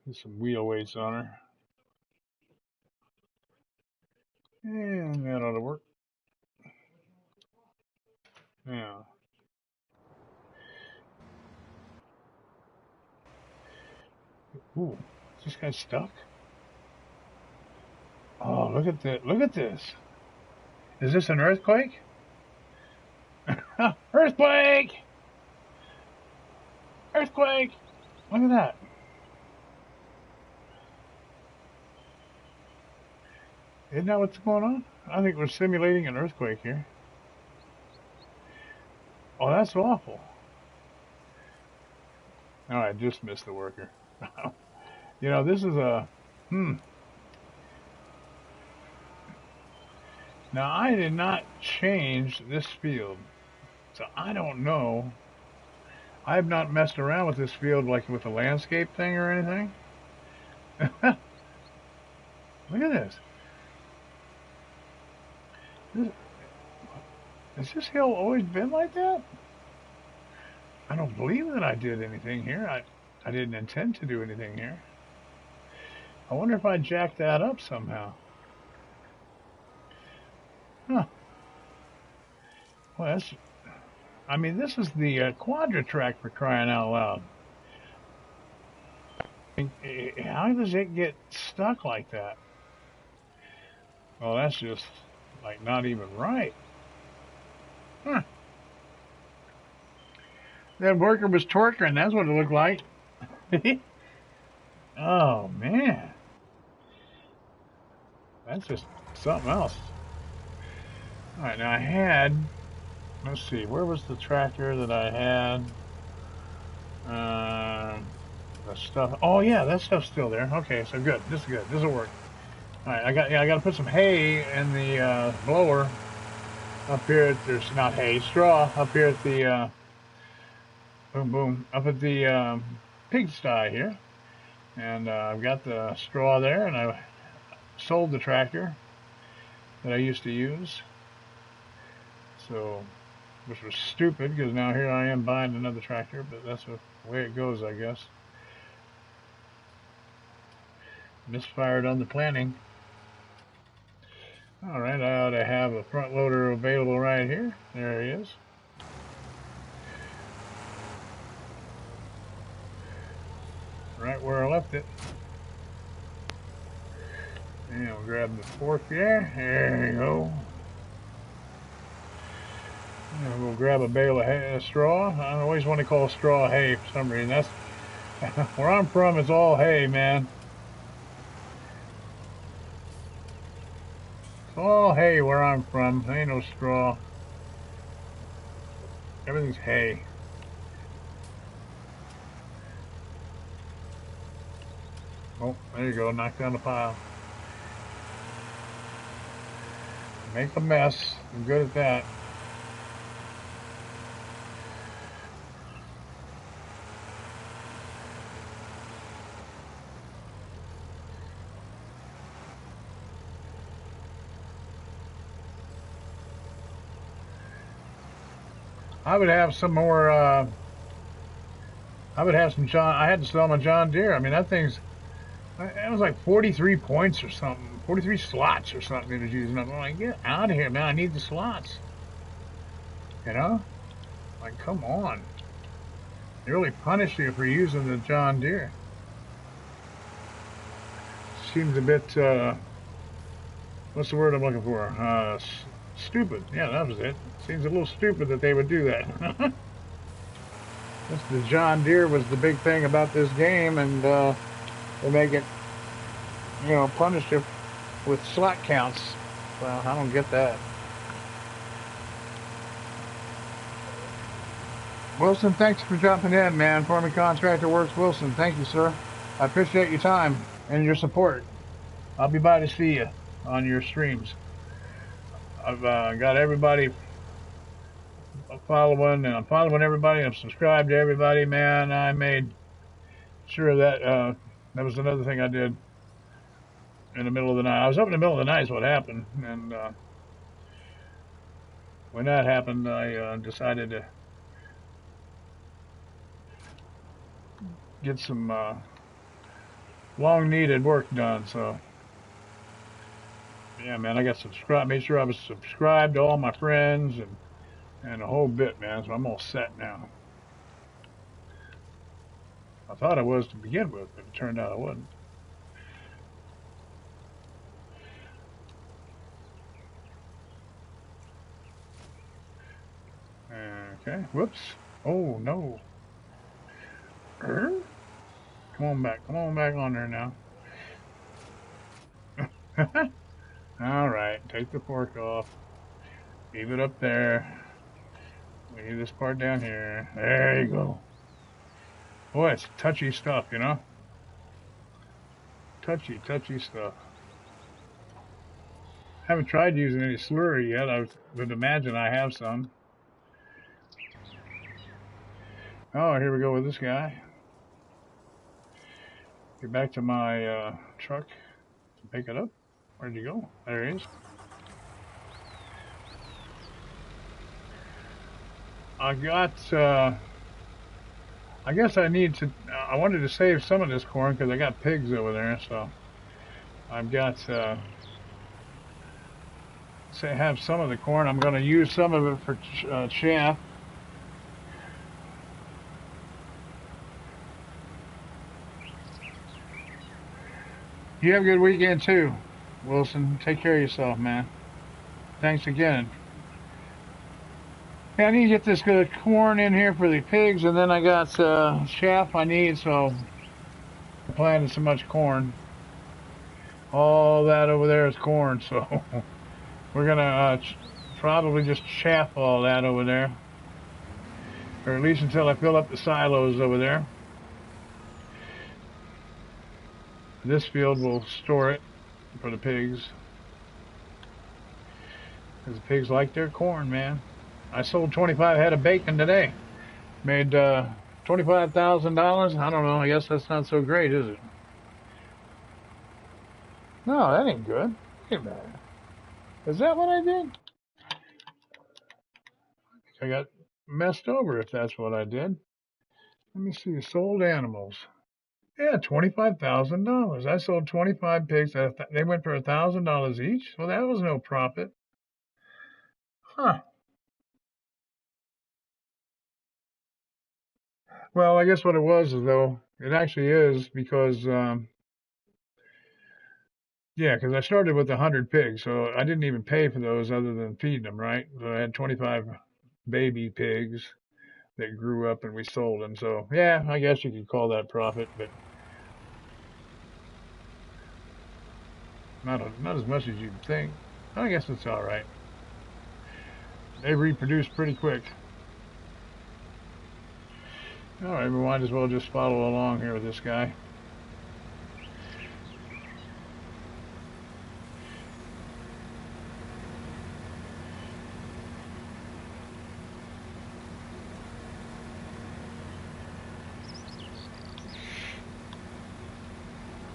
get some wheel weights on her. And that ought to work. Now, ooh, is this guy stuck? Oh, look at that! Look at this. Is this an earthquake? Earthquake! Earthquake! Look at that. Isn't that what's going on? I think we're simulating an earthquake here. Oh, that's awful. All right, just missed the worker. You know, this is a, Now, I did not change this field, so I don't know. I have not messed around with this field like with the landscape thing or anything. Look at this. Has this hill always been like that? I don't believe that I did anything here. I didn't intend to do anything here. I wonder if I jacked that up somehow. Huh. Well, I mean, this is the quadra track for crying out loud. How does it get stuck like that? Well, that's just like not even right. Huh. That worker was torquing. That's what it looked like. Oh, man. That's just something else. All right, now I had, let's see, where was the tractor that I had? The stuff. Oh yeah, that stuff's still there. Okay, so good. This is good. This will work. All right, I got to put some hay in the blower up here. There's not hay, straw up here at the up at the pigsty here, and I've got the straw there, and I sold the tractor that I used to use. So, which was stupid because now here I am buying another tractor, but that's the way it goes, I guess. Misfired on the planning. Alright, I ought to have a front loader available right here. There he is. Right where I left it. And we'll grab the fork there. There you go. And we'll grab a bale of hay, straw. I always want to call straw hay for some reason. That's where I'm from. It's all hay, man. It's all hay where I'm from. There ain't no straw. Everything's hay. Oh, there you go. Knock down the pile. Make a mess. I'm good at that. I would have some more, I would have some I had to sell my John Deere. I mean, that thing's, it was like 43 points or something, 43 slots or something it was using. I'm like, get out of here, man. I need the slots. You know? Like, come on. They really punish you for using the John Deere. Seems a bit, what's the word I'm looking for? Stupid. Yeah, that was it. Seems a little stupid that they would do that. The John Deere was the big thing about this game, and they make it, you know, punish you with slot counts. Well, I don't get that. Wilson, thanks for jumping in, man. Farming Contractor Works Wilson. Thank you, sir. I appreciate your time and your support. I'll be by to see you on your streams. I've got everybody following, and I'm following everybody. I'm subscribed to everybody, man. I made sure that that was another thing I did in the middle of the night. I was up in the middle of the night is what happened, and when that happened, I decided to get some long-needed work done. So, yeah, man, I got subscribed. Made sure I was subscribed to all my friends and a whole bit, man. So I'm all set now. I thought I was to begin with, but it turned out I wasn't. Okay, whoops. Oh, no. Come on back. Come on back on there now. All right, take the fork off. Leave it up there. Leave this part down here. There you go. Boy, it's touchy stuff, you know? Touchy stuff. Haven't tried using any slurry yet. I would imagine I have some. Oh, here we go with this guy. Get back to my truck to pick it up. Where'd you go? There he is. I got, I guess I need to, I wanted to save some of this corn because I got pigs over there, so I've got, have some of the corn. I'm going to use some of it for chaff. You have a good weekend too, Wilson. Take care of yourself, man. Thanks again. Yeah, I need to get this good corn in here for the pigs, and then I got chaff I need, so I planted so much corn. All that over there is corn, so we're gonna probably just chaff all that over there, or at least until I fill up the silos over there. This field will store it for the pigs, because the pigs like their corn, man. I sold 25 head of bacon today. Made $25,000. I don't know. I guess that's not so great, is it? No, that ain't good. Wait a minute. Is that what I did? I got messed over if that's what I did. Let me see. Sold animals. Yeah, $25,000. I sold 25 pigs. They went for $1,000 each. Well, that was no profit. Huh. Well, I guess what it was is though, it actually is because, yeah, because I started with 100 pigs, so I didn't even pay for those other than feeding them, right? So I had 25 baby pigs that grew up and we sold them. So yeah, I guess you could call that profit, but not as much as you'd think. I guess it's all right. They reproduce pretty quick. All right, we might as well just follow along here with this guy.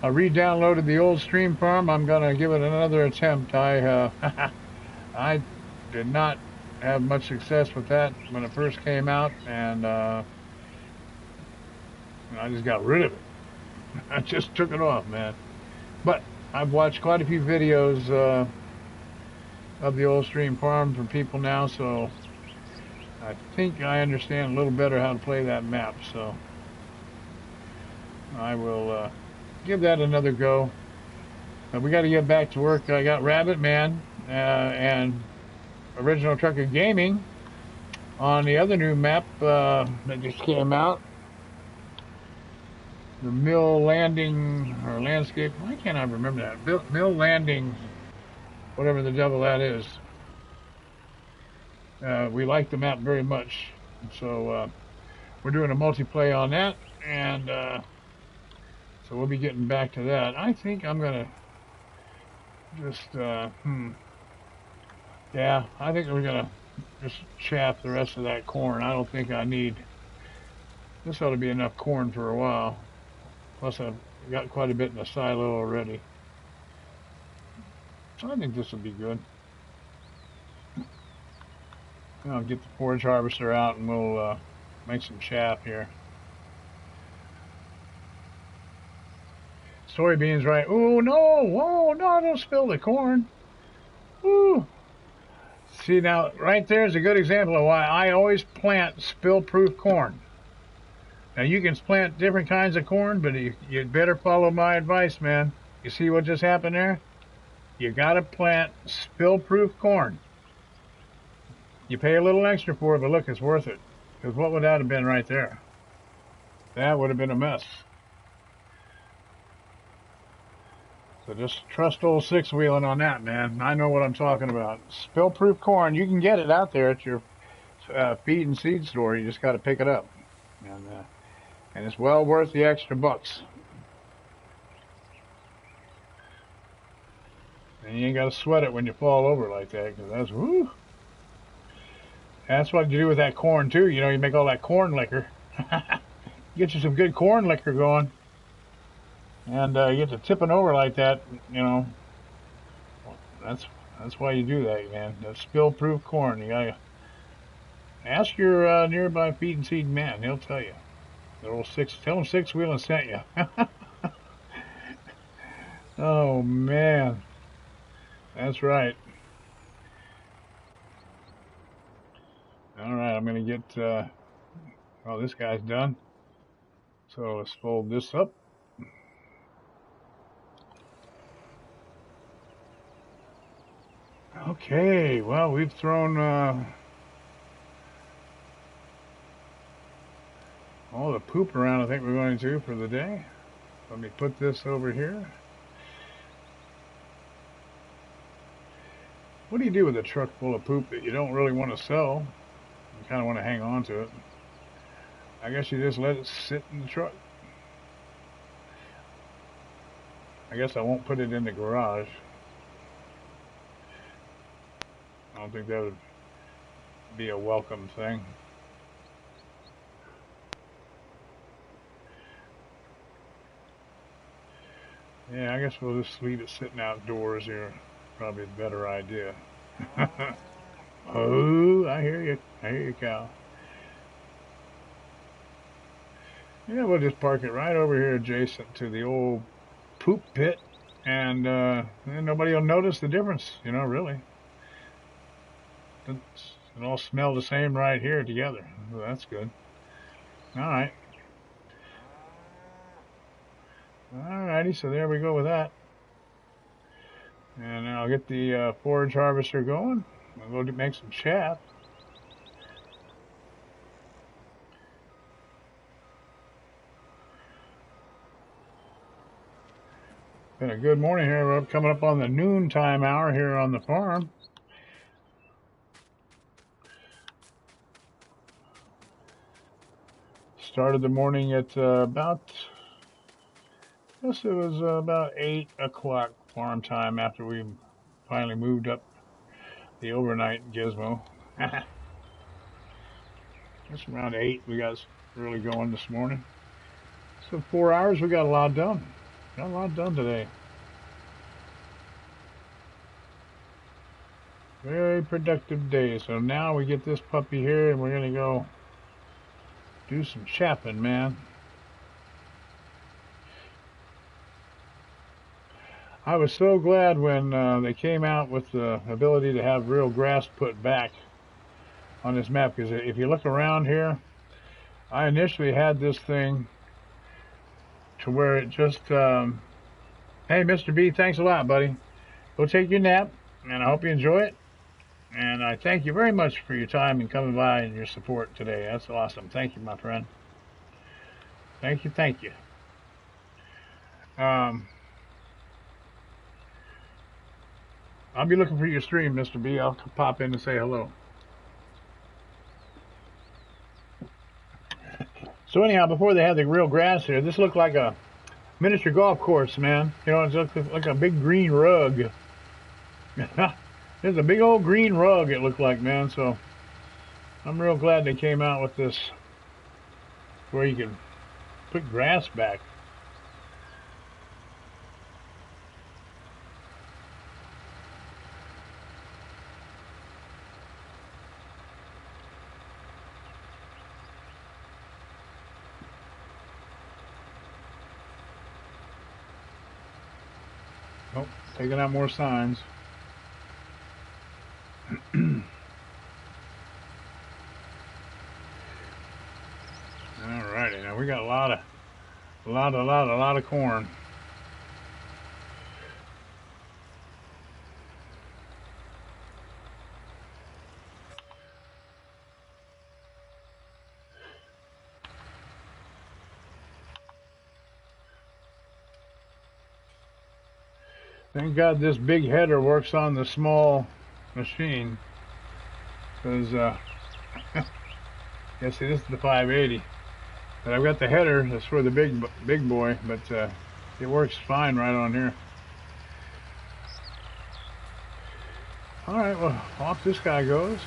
I re-downloaded the old stream farm. I'm gonna give it another attempt. I did not have much success with that when it first came out, and I just got rid of it. I just took it off, man. But I've watched quite a few videos of the old stream farm from people now, so I think I understand a little better how to play that map. So I will give that another go. We got to get back to work. I got Rabbit Man and Original Trucker Gaming on the other new map that just came out. The Mill Landing or Landscape. Why can't I remember that? Mill Landing, whatever the devil that is. We like the map very much. So we're doing a multiplayer on that. And so we'll be getting back to that. I think I'm going to just, yeah, I think we're going to just chaff the rest of that corn. I don't think I need, this ought to be enough corn for a while. Plus I've got quite a bit in the silo already. So I think this will be good. I'll get the forage harvester out and we'll make some chaff here. Soybeans, right? Oh no! Oh no! Don't spill the corn. Ooh. See now, right there is a good example of why I always plant spill-proof corn. Now you can plant different kinds of corn, but you better follow my advice, man. You see what just happened there? You gotta plant spill-proof corn. You pay a little extra for it, but look, it's worth it. Because what would that have been right there? That would have been a mess. So just trust old Sixwheelin on that, man. I know what I'm talking about. Spill-proof corn, you can get it out there at your feed and seed store. You just got to pick it up, and it's well worth the extra bucks. And you ain't got to sweat it when you fall over like that, because that's woo. That's what you do with that corn too. You know, you make all that corn liquor. Get you some good corn liquor going, and you get to tipping over like that. You know, that's why you do that, man. That's spill-proof corn. You gotta ask your nearby feed and seed man. He'll tell you. Tell him Sixwheelin sent you. Oh man, that's right. All right, I'm gonna get. Oh, this guy's done. So let's fold this up. Okay, well we've thrown all the poop around. I think we're going to for the day. Let me put this over here. What do you do with a truck full of poop that you don't really want to sell? You kind of want to hang on to it. I guess you just let it sit in the truck. I guess I won't put it in the garage. I don't think that would be a welcome thing. Yeah, I guess we'll just leave it sitting outdoors here. Probably a better idea. Oh, I hear you. I hear you, Cal. Yeah, we'll just park it right over here adjacent to the old poop pit, and then nobody will notice the difference, really. It all smell the same right here together. So that's good. All right. All righty, so there we go with that. And I'll get the forage harvester going. We'll go make some chaff. Been a good morning here. We're coming up on the noontime hour here on the farm. Started the morning at I guess it was about 8 o'clock farm time after we finally moved up the overnight gizmo. It's around 8 we got really going this morning. So 4 hours we got a lot done. Got a lot done today. Very productive day. So now we get this puppy here and we're going to go do some chaffing, man. I was so glad when they came out with the ability to have real grass put back on this map, because if you look around here, I initially had this thing to where it just, hey, Mr. B, thanks a lot, buddy. Go take your nap, and I hope you enjoy it. And I thank you very much for your time and coming by and your support today. That's awesome. Thank you, my friend. Thank you, thank you. I'll be looking for your stream, Mr. B. I'll pop in and say hello. So anyhow, before they had the real grass here, this looked like a miniature golf course, man. It looked like a big green rug. There's a big old green rug, it looked like, man. So I'm real glad they came out with this where you can put grass back. Oh, taking out more signs. Alrighty, now we got a lot of corn. Thank God this big header works on the small machine, because yeah, see, this is the 580, but I've got the header that's for the big boy, but it works fine right on here. All right, well, off this guy goes.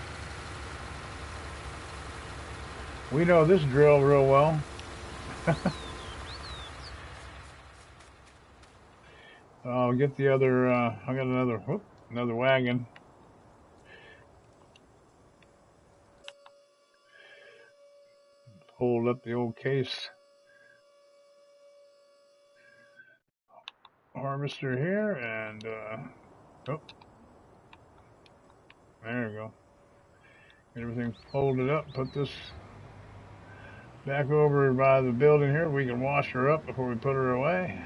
We know this drill real well. I'll get the other, I got another wagon. Hold up the old case harvester here, and oh, there we go. Get everything folded up, put this back over by the building here. We can wash her up before we put her away.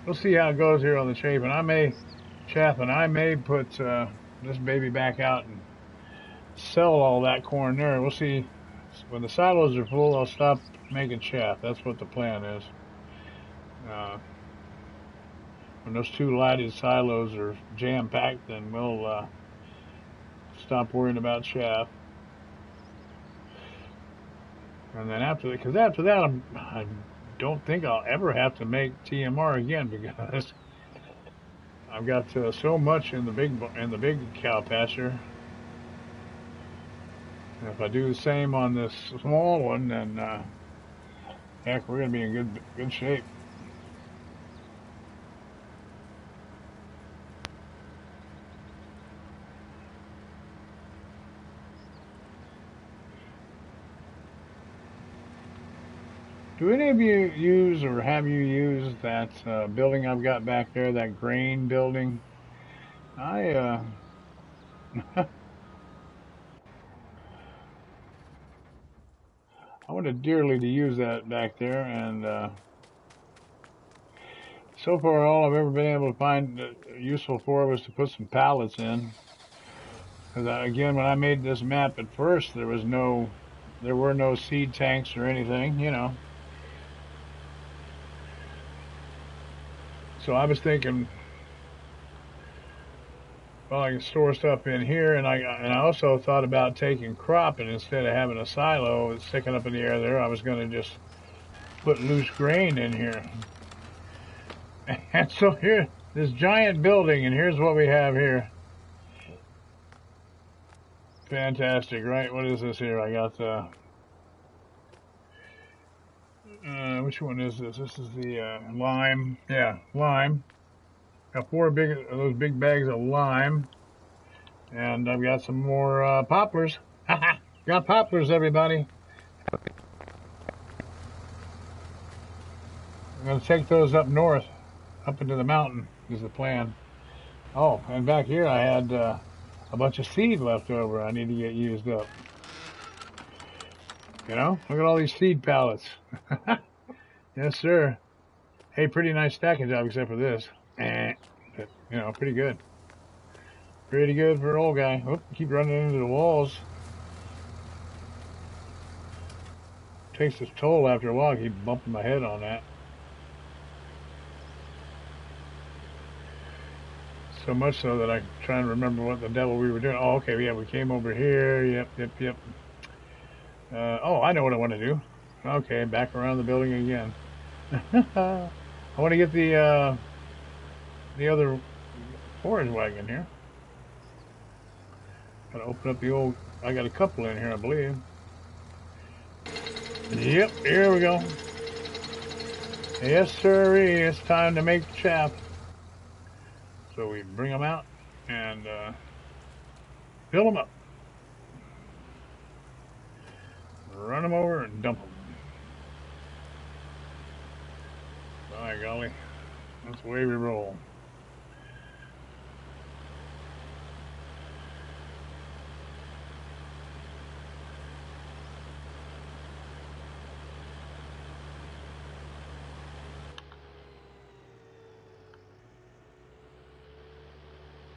We'll see how it goes here on the chaff, and I may put this baby back out and sell all that corn there. We'll see. When the silos are full, I'll stop making chaff. That's what the plan is. When those two lighted silos are jam-packed, then we'll stop worrying about chaff. And then after that, I don't think I'll ever have to make TMR again, because I've got so much in the big cow pasture. And if I do the same on this small one, then heck, we're gonna be in good shape. Do any of you use or have you used that building I've got back there, that grain building? I I wanted dearly to use that back there, and so far all I've ever been able to find useful for was to put some pallets in. Because again, when I made this map at first, there were no seed tanks or anything, you know. So I was thinking, well, I can store stuff in here, and I also thought about taking crop, and instead of having a silo sticking up in the air there, I was going to just put loose grain in here. And so here, this giant building, and here's what we have here. Fantastic, right? What is this here? I got which one is this? This is the lime. Yeah, lime. Got four of those big bags of lime, and I've got some more poplars. Got poplars, everybody. I'm gonna take those up north, up into the mountain. Is the plan. Oh, and back here I had a bunch of seed left over. I need to get used up. You know, look at all these seed pallets. Yes, sir. Hey, pretty nice stacking job, except for this. But, you know, pretty good. Pretty good for an old guy. Oop, keep running into the walls. Takes its toll after a while. I keep bumping my head on that. So much so that I try and remember what the devil we were doing. Oh, okay, yeah, we came over here. Yep. Oh, I know what I want to do. Okay, back around the building again. I want to get the other forage wagon here. Gotta open up the old. I got a couple in here, I believe. Yep, here we go. Yes, sirree. It's time to make the chaff. So we bring them out and fill them up. Run them over and dump them. By golly, that's the way we roll.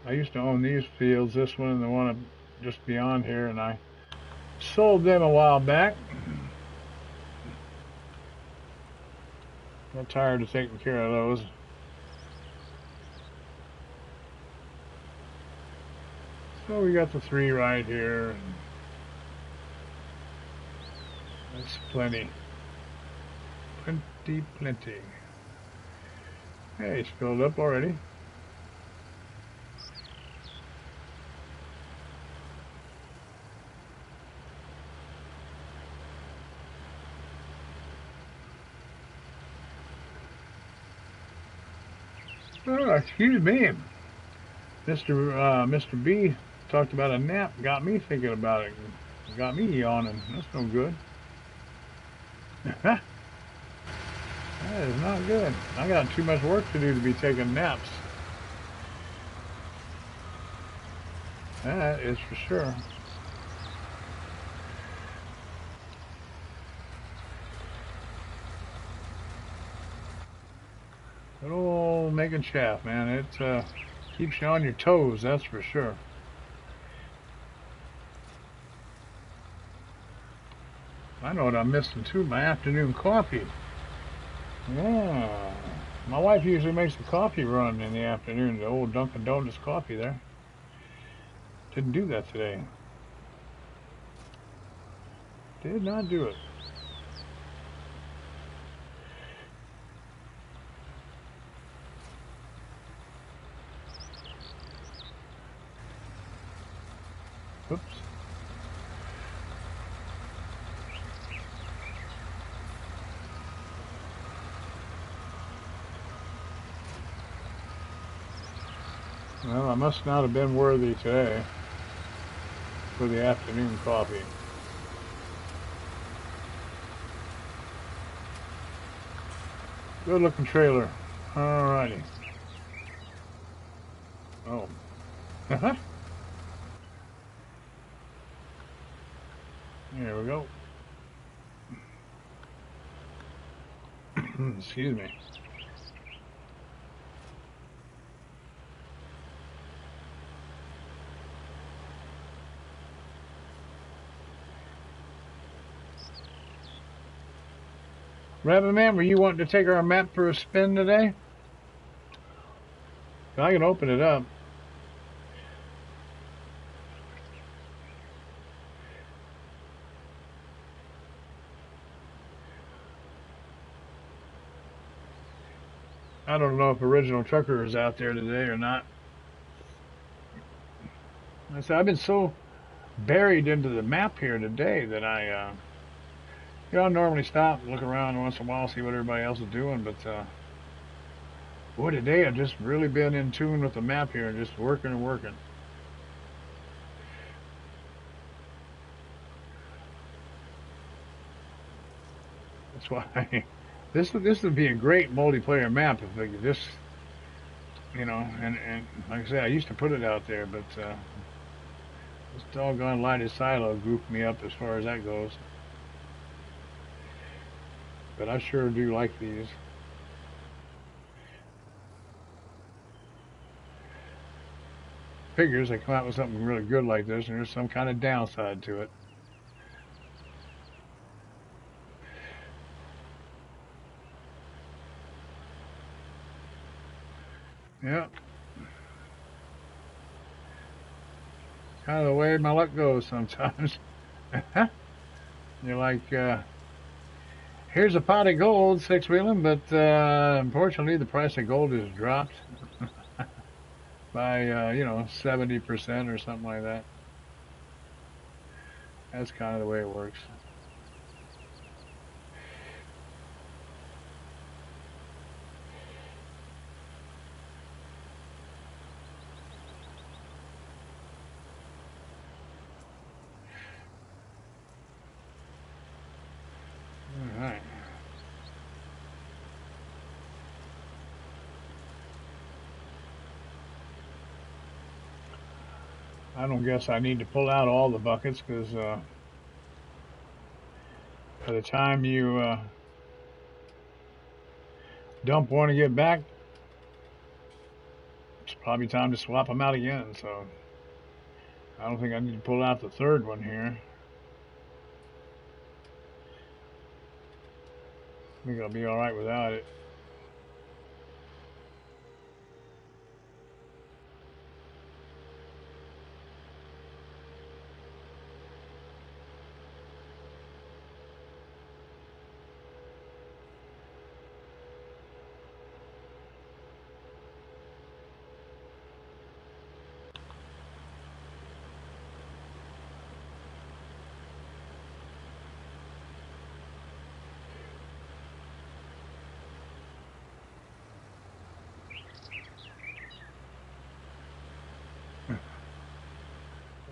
I used to own these fields, this one and the one just beyond here, and I sold them a while back. Got tired of taking care of those. So we got the 3 right here. And that's plenty. Plenty. Hey, it's filled up already. Oh, excuse me. Mr. B talked about a nap. Got me thinking about it. Got me yawning. That's no good. That is not good. I got too much work to do to be taking naps. That is for sure. Good old making chaff, man. It keeps you on your toes, that's for sure. I know what I'm missing too, my afternoon coffee. Yeah. My wife usually makes the coffee run in the afternoon, the old Dunkin' Donuts coffee there. Didn't do that today. Did not do it. Oops. Well, I must not have been worthy today for the afternoon coffee. Good looking trailer. Alrighty. Oh. There we go. Excuse me. Rabbit Man, were you wanting to take our map for a spin today? I can open it up. I don't know if Original Trucker is out there today or not. I said I've been so buried into the map here today that I normally stop and look around once in a while, see what everybody else is doing, but boy, today I've just really been in tune with the map here and just working and working. That's why this would be a great multiplayer map if they could just, and like I said, I used to put it out there, but this doggone lighted silo goofed me up as far as that goes. But I sure do like these. Figures they come out with something really good like this, and there's some kind of downside to it. Yeah. Kind of the way my luck goes sometimes. You're like, here's a pot of gold, Sixwheelin, but unfortunately the price of gold has dropped by 70% or something like that. That's kind of the way it works. All right. I don't guess I need to pull out all the buckets because by the time you dump one and get back, it's probably time to swap them out again. So I don't think I need to pull out the third one here. I think I'll be all right without it.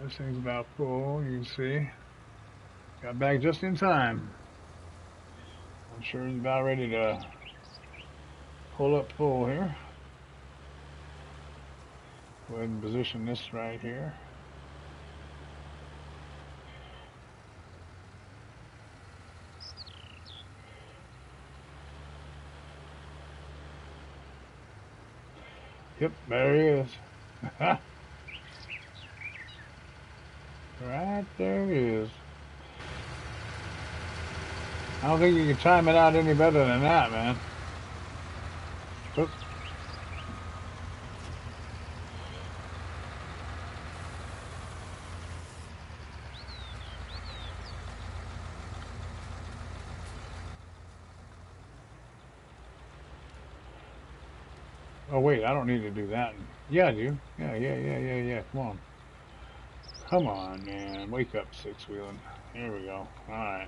This thing's about full, you can see. Got back just in time. I'm sure it's about ready to pull up full here. Go ahead and position this right here. Yep, there he is. Right there he is. I don't think you can time it out any better than that, man. Oops. Oh wait, I don't need to do that. Yeah, I do. Yeah. Come on. Come on, man. Wake up, Sixwheelin. Here we go. All right.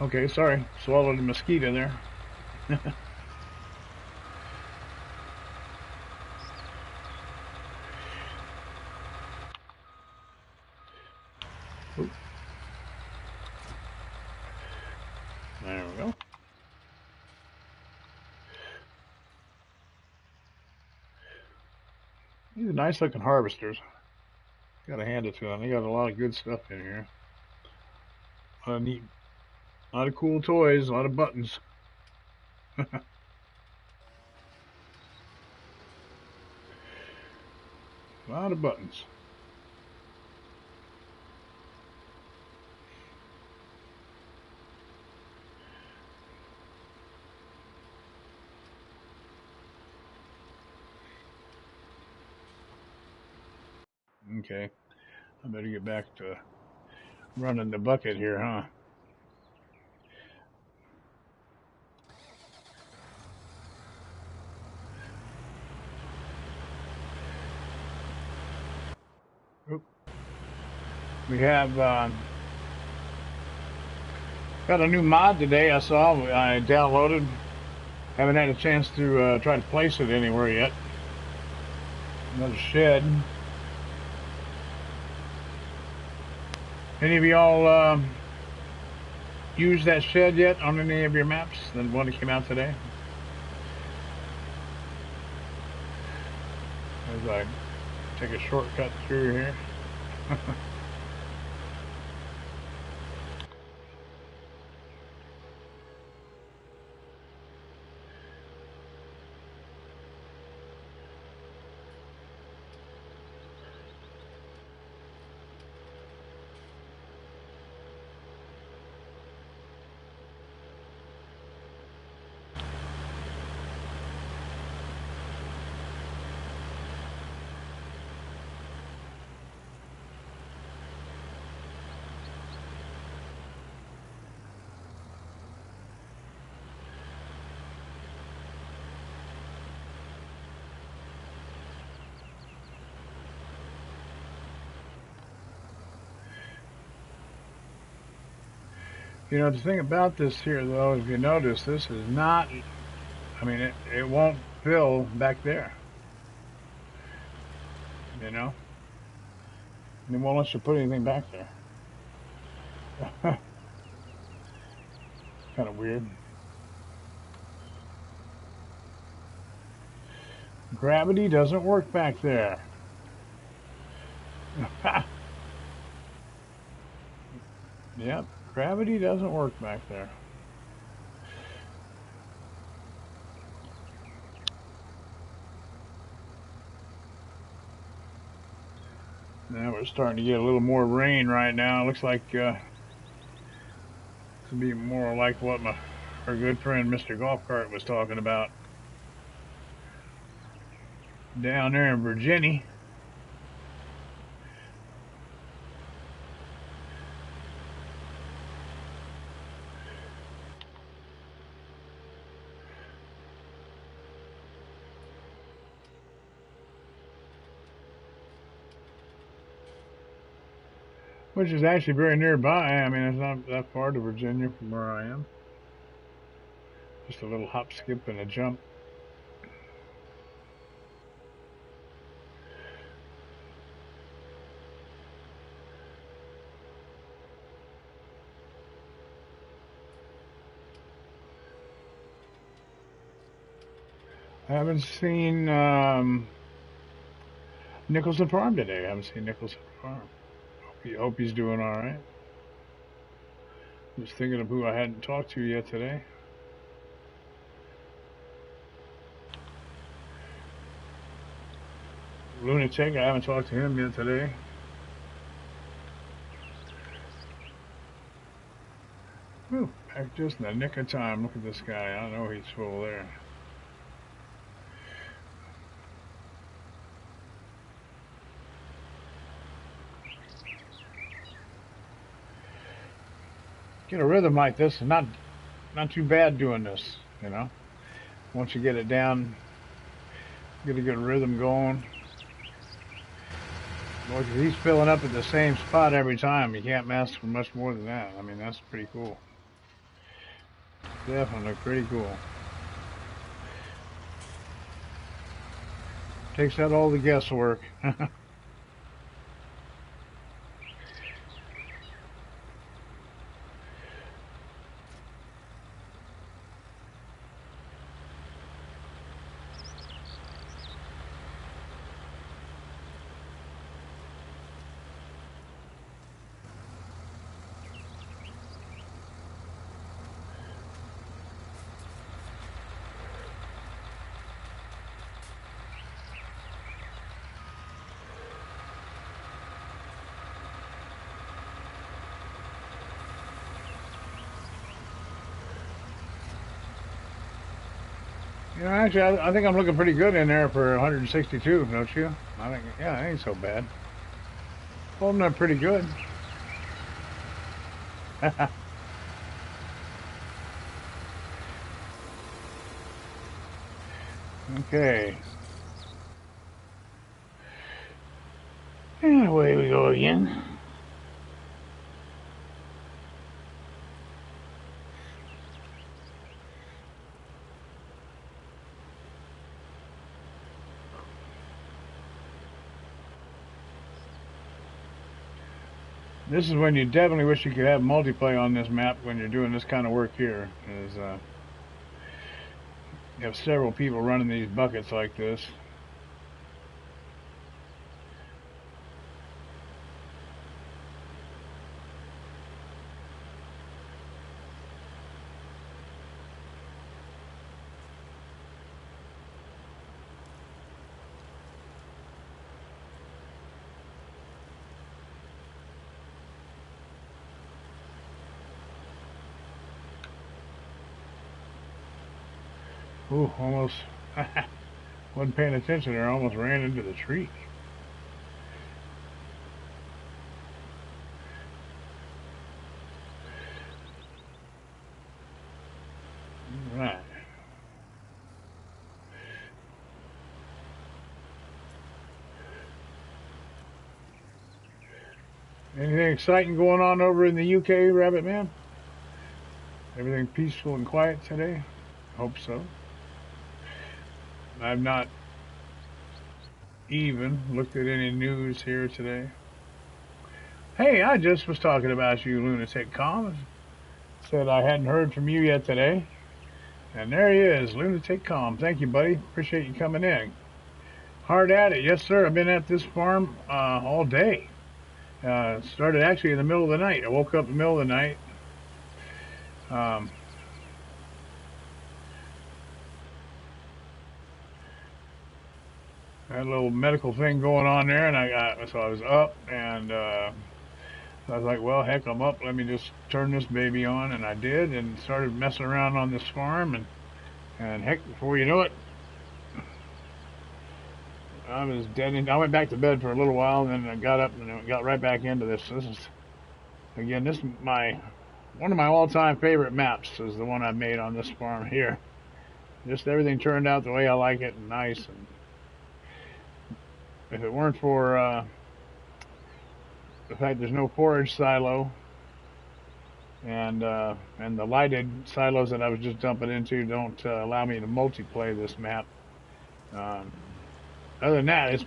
Okay, sorry. Swallowed a mosquito there. Oop. There we go. These are nice looking harvesters. Gotta hand it to them. They got a lot of good stuff in here. A lot of neat, a lot of cool toys, a lot of buttons. A lot of buttons. Okay, I better get back to running the bucket here, huh? Oop. We have got a new mod today. I saw. I downloaded. Haven't had a chance to try to place it anywhere yet. Another shed. Any of y'all used that shed yet on any of your maps? The one that came out today? As I take a shortcut through here. You know, the thing about this here, though, if you notice, this is not, I mean, it won't fill back there, you know? And it won't let you put anything back there. Kind of weird. Gravity doesn't work back there. Yep, gravity doesn't work back there. Now we're starting to get a little more rain right now. It looks like to be more like what our good friend Mr. Golf Cart was talking about down there in Virginia. Which is actually very nearby. I mean, it's not that far to Virginia from where I am. Just a little hop, skip, and a jump. I haven't seen Nicholson Farm today. I haven't seen Nicholson Farm. Hope he's doing all right. Just thinking of who I hadn't talked to yet today. Lunatic, I haven't talked to him yet today. Whew, back just in the nick of time. Look at this guy. I know he's full there. Get a rhythm like this is not too bad doing this, you know. Once you get it down, get a good rhythm going. Well, he's filling up at the same spot every time. You can't ask for much more than that. I mean, that's pretty cool. Definitely pretty cool. Takes out all the guesswork. Actually, I think I'm looking pretty good in there for 162, don't you? I think, yeah, it ain't so bad. Holding up pretty good. Okay. And away we go again. This is when you definitely wish you could have multiplayer on this map when you're doing this kind of work here. Is you have several people running these buckets like this. Ooh, almost wasn't paying attention there. Almost ran into the tree. Right. Anything exciting going on over in the UK, Rabbit Man? Everything peaceful and quiet today? Hope so. I've not even looked at any news here today. Hey, I just was talking about you, Lunatic Calm. Said I hadn't heard from you yet today. And there he is, Lunatic Calm. Thank you, buddy. Appreciate you coming in. Hard at it. Yes, sir. I've been at this farm all day. Started actually in the middle of the night. I woke up in the middle of the night. Um, had a little medical thing going on there, and so I was up, and I was like, well, heck, I'm up. Let me just turn this baby on, and I did, and started messing around on this farm, and heck, before you know it, I was dead. I went back to bed for a little while, and then I got up and got right back into this. This is again, this is one of my all-time favorite maps is the one I made on this farm here. Just everything turned out the way I like it and nice. And if it weren't for the fact there's no forage silo and the lighted silos that I was just dumping into don't allow me to multiplay this map. Um, other than that, it's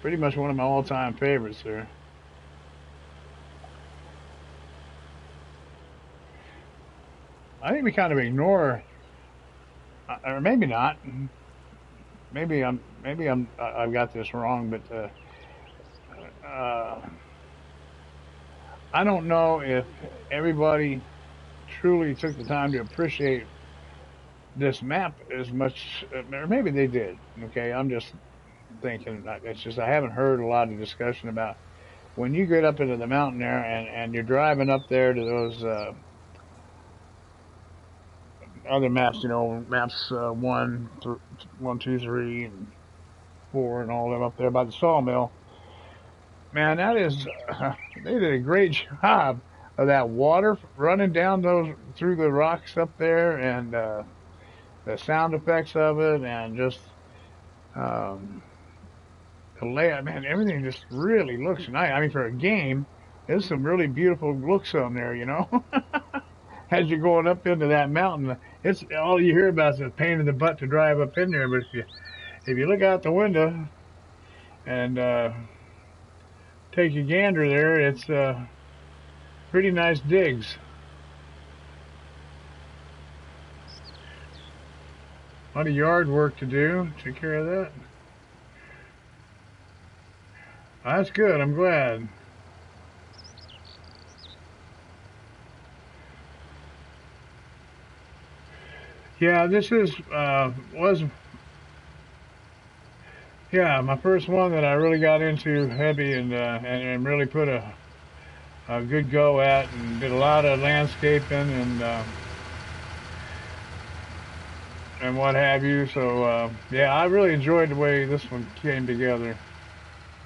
pretty much one of my all-time favorites there. I think we kind of ignore, or maybe not. I've got this wrong, but I don't know if everybody truly took the time to appreciate this map as much, or maybe they did. Okay, I'm just thinking. It's just I haven't heard a lot of discussion about when you get up into the mountain there and you're driving up there to those other maps. You know, maps one, two, three, and four, and all them up there by the sawmill. Man, that is they did a great job of that water running down those through the rocks up there, and the sound effects of it, and just um, the layout. Man, everything just really looks nice. I mean, for a game, there's some really beautiful looks on there. You know, as you're going up into that mountain. It's all you hear about is a pain in the butt to drive up in there. But if you look out the window and take a gander there, it's pretty nice digs. A lot of yard work to do. Take care of that. That's good. I'm glad. Yeah, this is was yeah my first one that I really got into heavy and really put a good go at, and did a lot of landscaping and what have you. So yeah, I really enjoyed the way this one came together.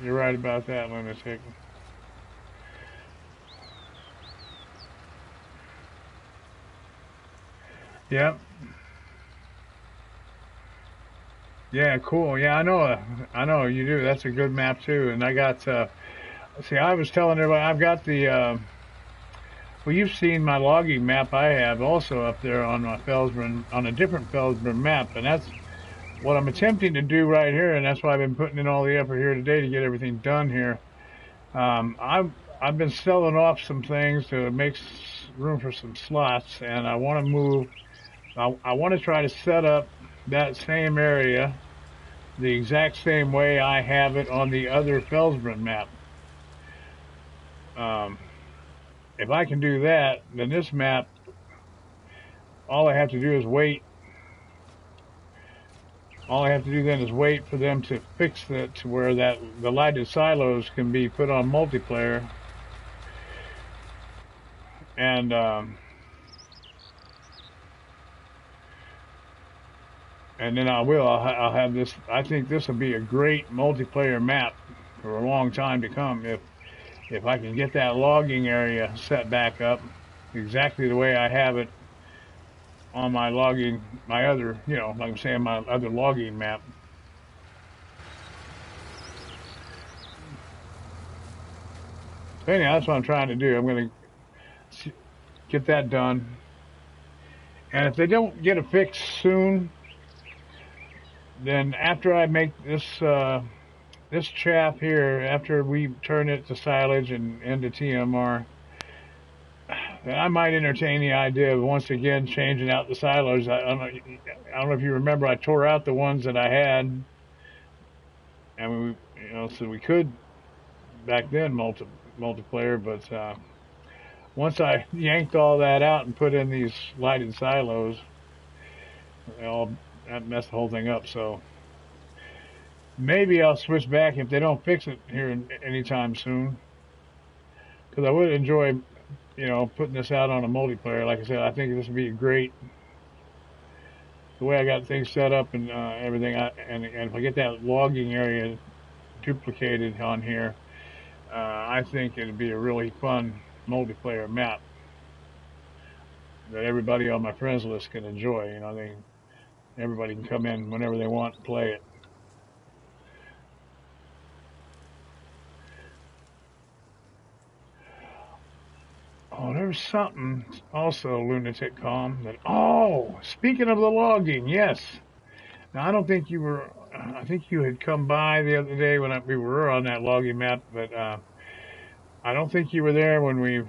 You're right about that, Lunatic. Yep. Yeah, cool. Yeah, I know you do. That's a good map too. And I got see, I was telling everybody I've got the well, you've seen my logging map I have also up there on my Felsbrun, on a different Felsbrun map, and that's what I'm attempting to do right here, and that's why I've been putting in all the effort here today to get everything done here. I've been selling off some things to make room for some slots, and I want to move. I want to try to set up that same area the exact same way I have it on the other Felsbrun map. Um, if I can do that, then this map, all I have to do is wait. All I have to do then is wait for them to fix it to where that the lighted silos can be put on multiplayer, and and then I'll have this. I think this will be a great multiplayer map for a long time to come if I can get that logging area set back up exactly the way I have it on my logging, my other, like I'm saying, my other logging map. So anyhow, that's what I'm trying to do. I'm going to get that done. And if they don't get a fix soon, then after I make this chaff here, after we turn it to silage and into TMR, then I might entertain the idea of once again changing out the silos. I don't know if you remember, I tore out the ones that I had, and so we could back then multiplayer, but once I yanked all that out and put in these lighted silos, that messed the whole thing up. So maybe I'll switch back if they don't fix it here anytime soon, because I would enjoy, putting this out on a multiplayer. Like I said, I think this would be great. The way I got things set up and everything, and if I get that logging area duplicated on here, I think it'd be a really fun multiplayer map that everybody on my friends list can enjoy. Everybody can come in whenever they want and play it. Oh, there's something also, Lunatic Calm, that, speaking of the logging, yes. Now, I don't think you were, I think you had come by the other day when we were on that logging map, but I don't think you were there when we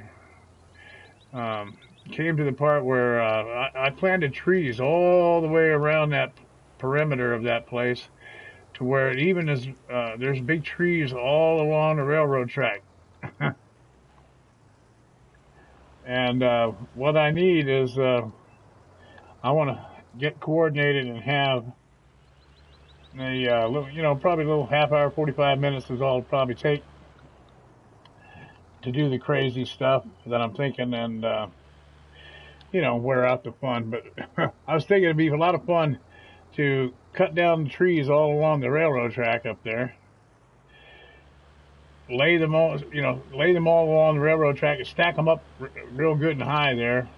came to the part where I planted trees all the way around that perimeter of that place to where it even is, there's big trees all along the railroad track. And what I need is I want to get coordinated and have probably a little half hour, 45 minutes is all it'll probably take to do the crazy stuff that I'm thinking, and wear out the fun. But I was thinking it'd be a lot of fun to cut down the trees all along the railroad track up there, lay them all along the railroad track and stack them up real good and high there,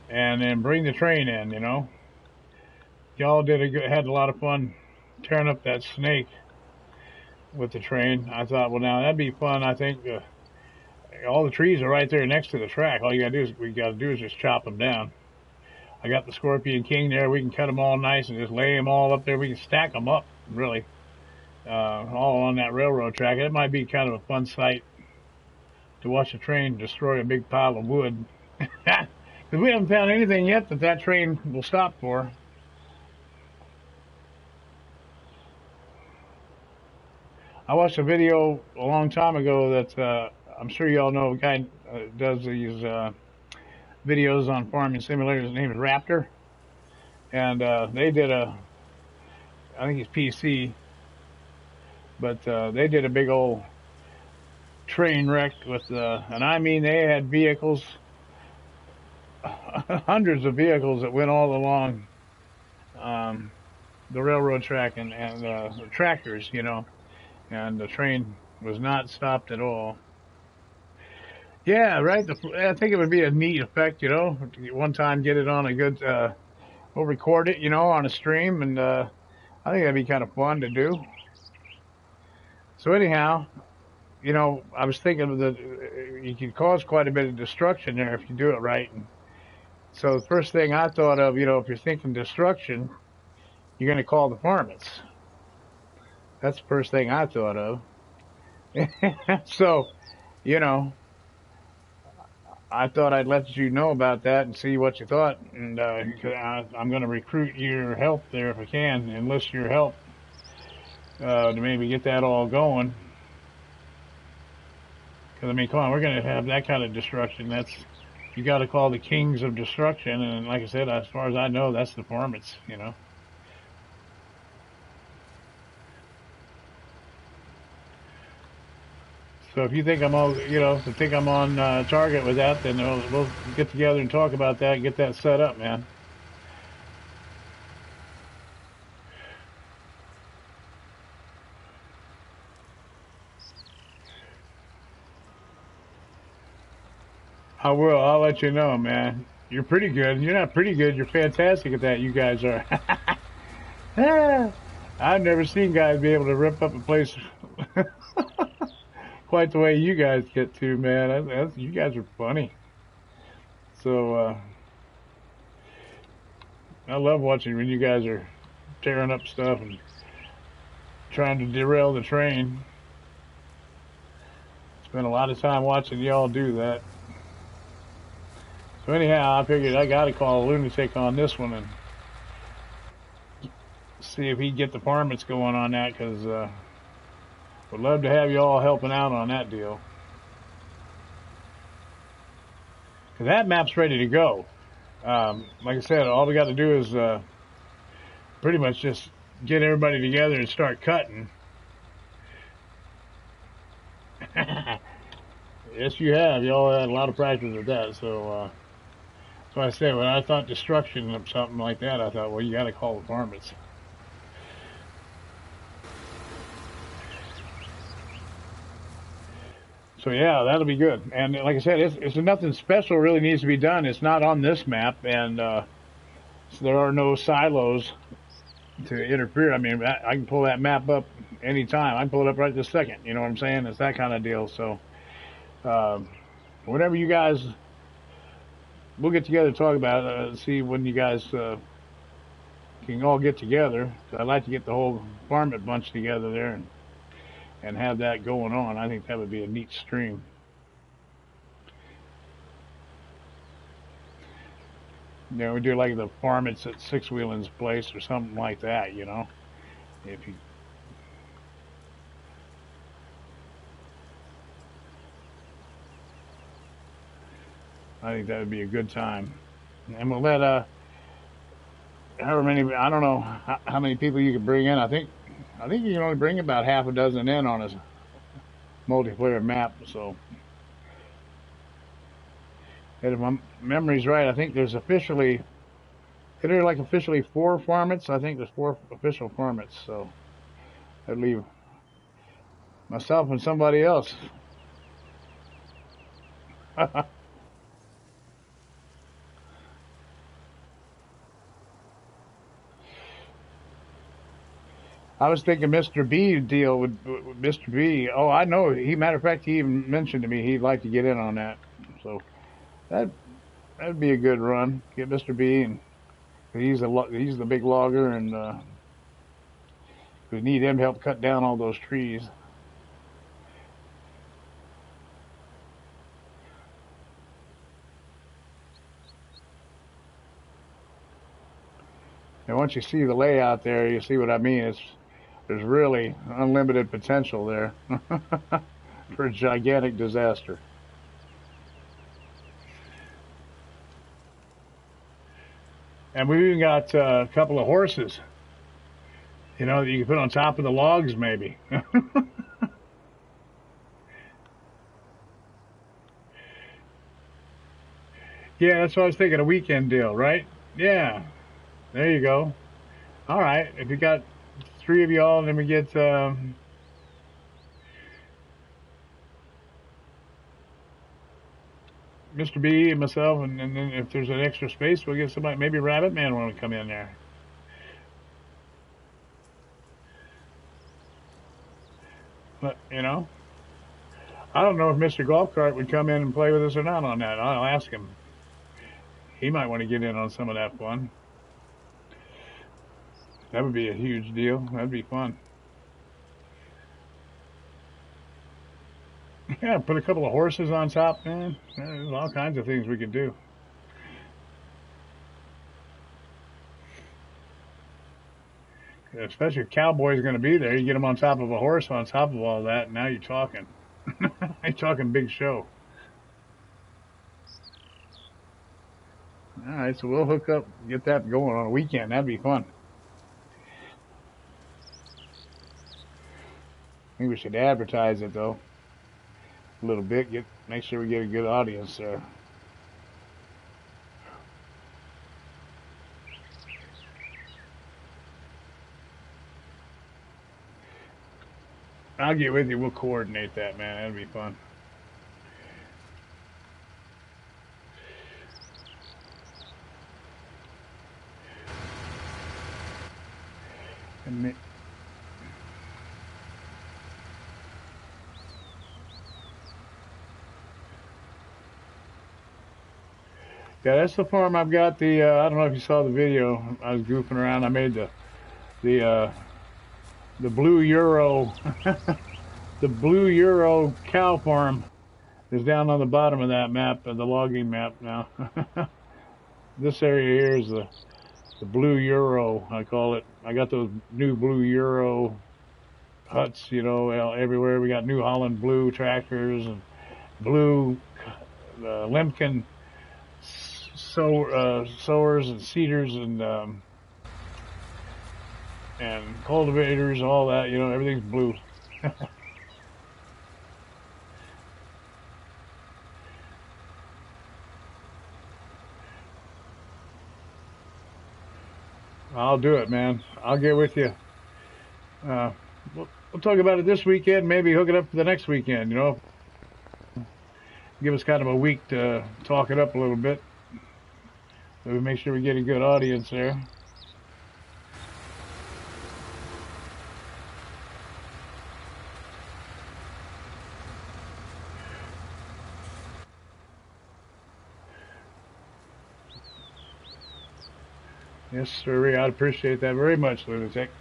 and then bring the train in. Y'all had a lot of fun tearing up that snake with the train. I thought, well, now that'd be fun. I think all the trees are right there next to the track. All you gotta do is just chop them down. I got the Scorpion King there. We can cut them all nice and just lay them all up there. We can stack them up, really, all on that railroad track. It might be kind of a fun sight to watch a train destroy a big pile of wood. Because we haven't found anything yet that train will stop for. I watched a video a long time ago that I'm sure you all know. A guy does these videos on farming simulators. His name is Raptor, and they did I think it's PC, but they did a big old train wreck with, and I mean they had vehicles, hundreds of vehicles that went all along the railroad track and tractors, you know, and the train was not stopped at all. Yeah, right. I think it would be a neat effect, you know. One time, get it on a good, we'll record it, you know, on a stream, and I think that'd be kind of fun to do. So anyhow, you know, I was thinking that you could cause quite a bit of destruction there if you do it right. And so the first thing I thought of, you know, if you're thinking destruction, you're going to call the varmints. That's the first thing I thought of. So, you know, I thought I'd let you know about that and see what you thought. And I'm going to recruit your help there if I can, enlist your help to maybe get that all going. Because, I mean, come on, we're going to have that kind of destruction. You got to call the kings of destruction. And like I said, as far as I know, that's the varmints, you know. So if you think I'm all, you know, think I'm on target with that, then we'll get together and talk about that and get that set up, man. I will. I'll let you know, man. You're pretty good. You're not pretty good. You're fantastic at that. You guys are. I've never seen guys be able to rip up a place quite the way you guys get to, man. You guys are funny. So I love watching when you guys are tearing up stuff and trying to derail the train. Spend a lot of time watching y'all do that. So anyhow, I figured I got to call a lunatic on this one and see if he can get the varmints going on that, because would love to have you all helping out on that deal. Because that map's ready to go. Like I said, all we got to do is pretty much just get everybody together and start cutting. Yes, you have. Y'all had a lot of practice with that. So I said, when I thought destruction of something like that, I thought, well, you got to call the varmints. So yeah, that'll be good. And like I said, it's nothing special really needs to be done. It's not on this map, and so there are no silos to interfere. I mean, I can pull that map up anytime. I can pull it up right this second. You know what I'm saying? It's that kind of deal. So whenever you guys, we'll get together and talk about it. See when you guys can all get together. So I'd like to get the whole varmint bunch together there and have that going on. I think that would be a neat stream. You know, we do like the varmints at Sixwheelin's place or something like that, you know. If you I think that would be a good time. And we'll let however many, I don't know how many people you could bring in. I think you can only bring about half a dozen in on a multiplayer map. So, and if my memory's right, I think there's officially, officially 4 varmints. I think there's 4 official varmints. So I'd leave myself and somebody else. I was thinking Mr. B deal with Mr. B. Oh, I know. Matter of fact, he even mentioned to me he'd like to get in on that. So that that'd be a good run. Get Mr. B, and he's the big logger, and we need him to help cut down all those trees. And once you see the layout there, you see what I mean. There's really unlimited potential there for a gigantic disaster. And we've even got a couple of horses, that you can put on top of the logs, maybe. Yeah, that's what I was thinking. A weekend deal, right? Yeah, there you go. All right, if you got three of y'all, then we get Mr. B and myself, and then if there's an extra space, we'll get somebody. Maybe Rabbit Man want to come in there. But I don't know if Mr. Golf Cart would come in and play with us or not on that. I'll ask him. He might want to get in on some of that fun. That would be a huge deal. That'd be fun. Yeah, put a couple of horses on top, man. There's all kinds of things we could do. Especially if Cowboy's going to be there. You get him on top of a horse on top of all that, and now you're talking. You're talking big show. All right, so we'll hook up, get that going on a weekend. That'd be fun. I think we should advertise it though a little bit. Make sure we get a good audience there. I'll get with you. We'll coordinate that, man. That'd be fun. And yeah, that's the farm I've got. I don't know if you saw the video. I was goofing around. I made the blue Euro the blue Euro cow farm is down on the bottom of that map, the logging map now. This area here is the blue Euro, I call it. I got those new blue Euro huts, everywhere. We got New Holland blue tractors and blue Lemken sowers and seeders and cultivators, all that. Everything's blue. I'll do it, man. I'll get with you. We'll talk about it this weekend. Maybe hook it up for the next weekend. Give us kind of a week to talk it up a little bit. So we make sure we get a good audience there. Yes, sir. I'd appreciate that very much, Lunatic.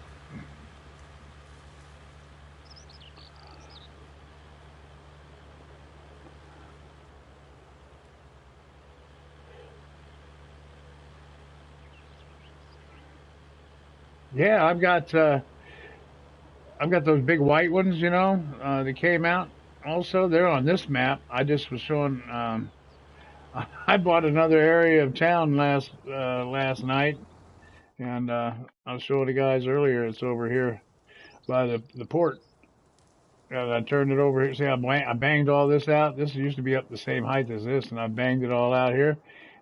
Yeah, I've got those big white ones, that came out. Also, they're on this map. I just was showing. I bought another area of town last night, and I was showing the guys earlier. It's over here by the port. And I turned it over here. See, I banged all this out. This used to be up the same height as this, and I banged it all out here,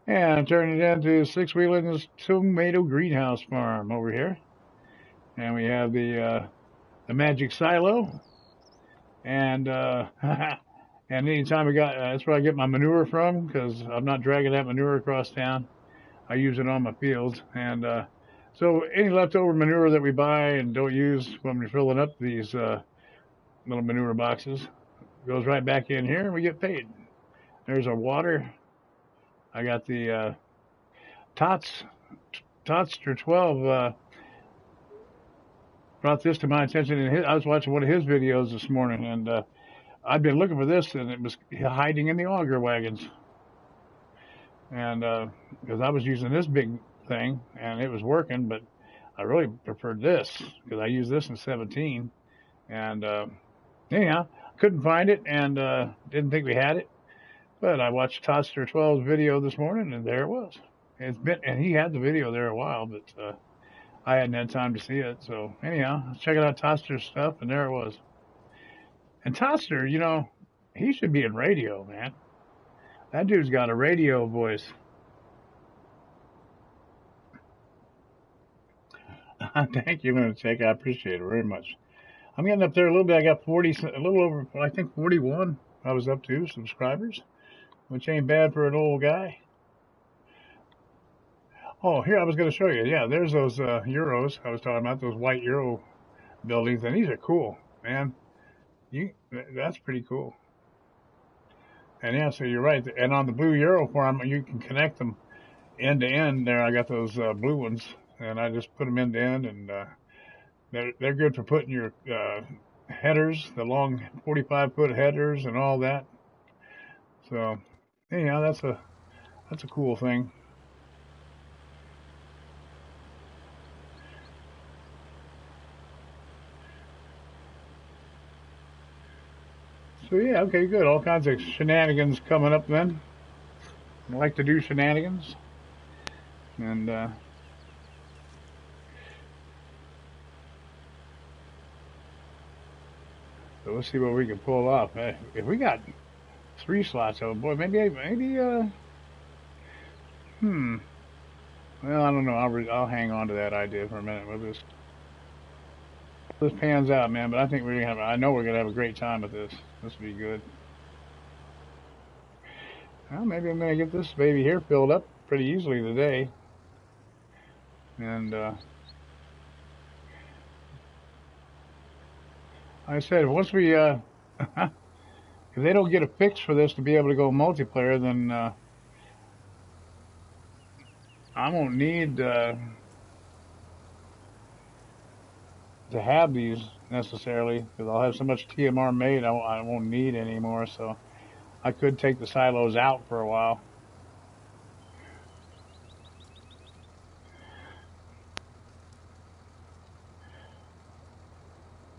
and I turned it into Sixwheelin's tomato greenhouse farm over here. And we have the magic silo, and and anytime that's where I get my manure from, because I'm not dragging that manure across town. I use it on my fields, and So any leftover manure that we buy and don't use when we're filling up these little manure boxes goes right back in here and we get paid. There's our water. I got the Tots Totster 12 brought this to my attention. And I was watching one of his videos this morning, and I'd been looking for this, and it was hiding in the auger wagons. And because I was using this big thing, and it was working, but I really preferred this because I used this in 17. And anyhow, couldn't find it, and didn't think we had it. But I watched Totster 12's video this morning, and there it was. And he had the video there a while, but I hadn't had time to see it. So anyhow, I was checking out Totster's stuff, and there it was. And Totster, he should be in radio, man. That dude's got a radio voice. Thank you, Lunatic. I appreciate it very much. I'm getting up there a little bit. I got 40, a little over, I think 41 I was up to subscribers, which ain't bad for an old guy. Oh, here, I was going to show you. Yeah, there's those Euros I was talking about, those white Euro buildings, and these are cool, man. That's pretty cool. And yeah, so you're right. And on the blue Euro farm, you can connect them end to end. There, I got those blue ones, and I just put them end to end, and they're good for putting your headers, the long 45-foot headers, and all that. So, anyhow, that's a cool thing. So yeah, okay, good. All kinds of shenanigans coming up then. I like to do shenanigans. And so let's see what we can pull off. If we got 3 slots, oh boy, maybe well, I don't know. I'll hang on to that idea for a minute. This pans out, man. But I think I know we're gonna have a great time with this. This will be good. Well, maybe I'm gonna get this baby here filled up pretty easily today. And like I said, once we if they don't get a fix for this to be able to go multiplayer, then I won't need to have these necessarily, because I'll have so much TMR made I won't need anymore. So I could take the silos out for a while.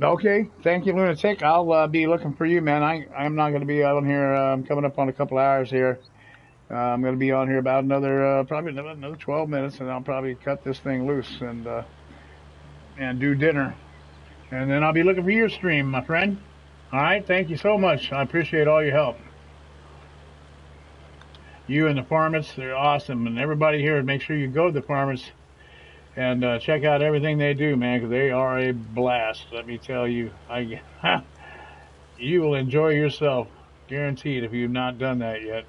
Okay, thank you, Lunatic. I'll be looking for you, man. I'm not going to be on here. I'm coming up on a couple hours here. I'm going to be on here about probably another 12 minutes, and I'll probably cut this thing loose and do dinner. And then I'll be looking for your stream, my friend. All right, thank you so much. I appreciate all your help. You and the Farmers, they're awesome. And everybody here, make sure you go to the Farmers and check out everything they do, man, because they are a blast. Let me tell you, you will enjoy yourself, guaranteed, if you've not done that yet.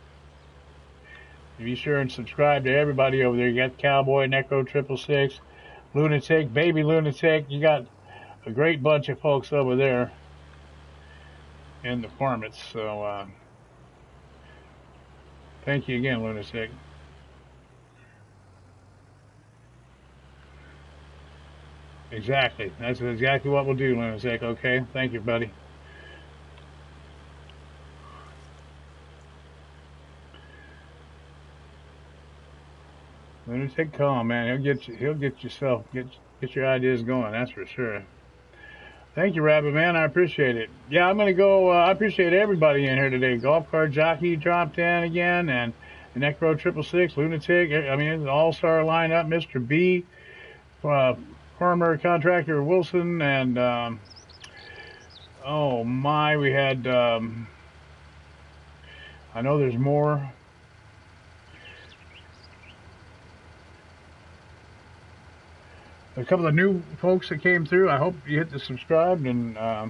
Be sure and subscribe to everybody over there. You got Cowboy, Necro 666, Lunatic, Baby Lunatic. You got a great bunch of folks over there in the Farmers. So thank you again, Lunatic. Exactly. That's exactly what we'll do, Lunatic. Okay? Thank you, buddy. Lunatic, calm, man. He'll get your ideas going. That's for sure. Thank you, Rabbit Man. I appreciate it. Yeah, I'm gonna go. I appreciate everybody in here today. Golf Cart Jockey dropped in again, and Necro 666, Lunatic. I mean, it's an all-star lineup. Mr. B, Farmer Contractor Wilson, and oh my, we had. I know there's more. A couple of new folks that came through. I hope you hit the subscribe, and I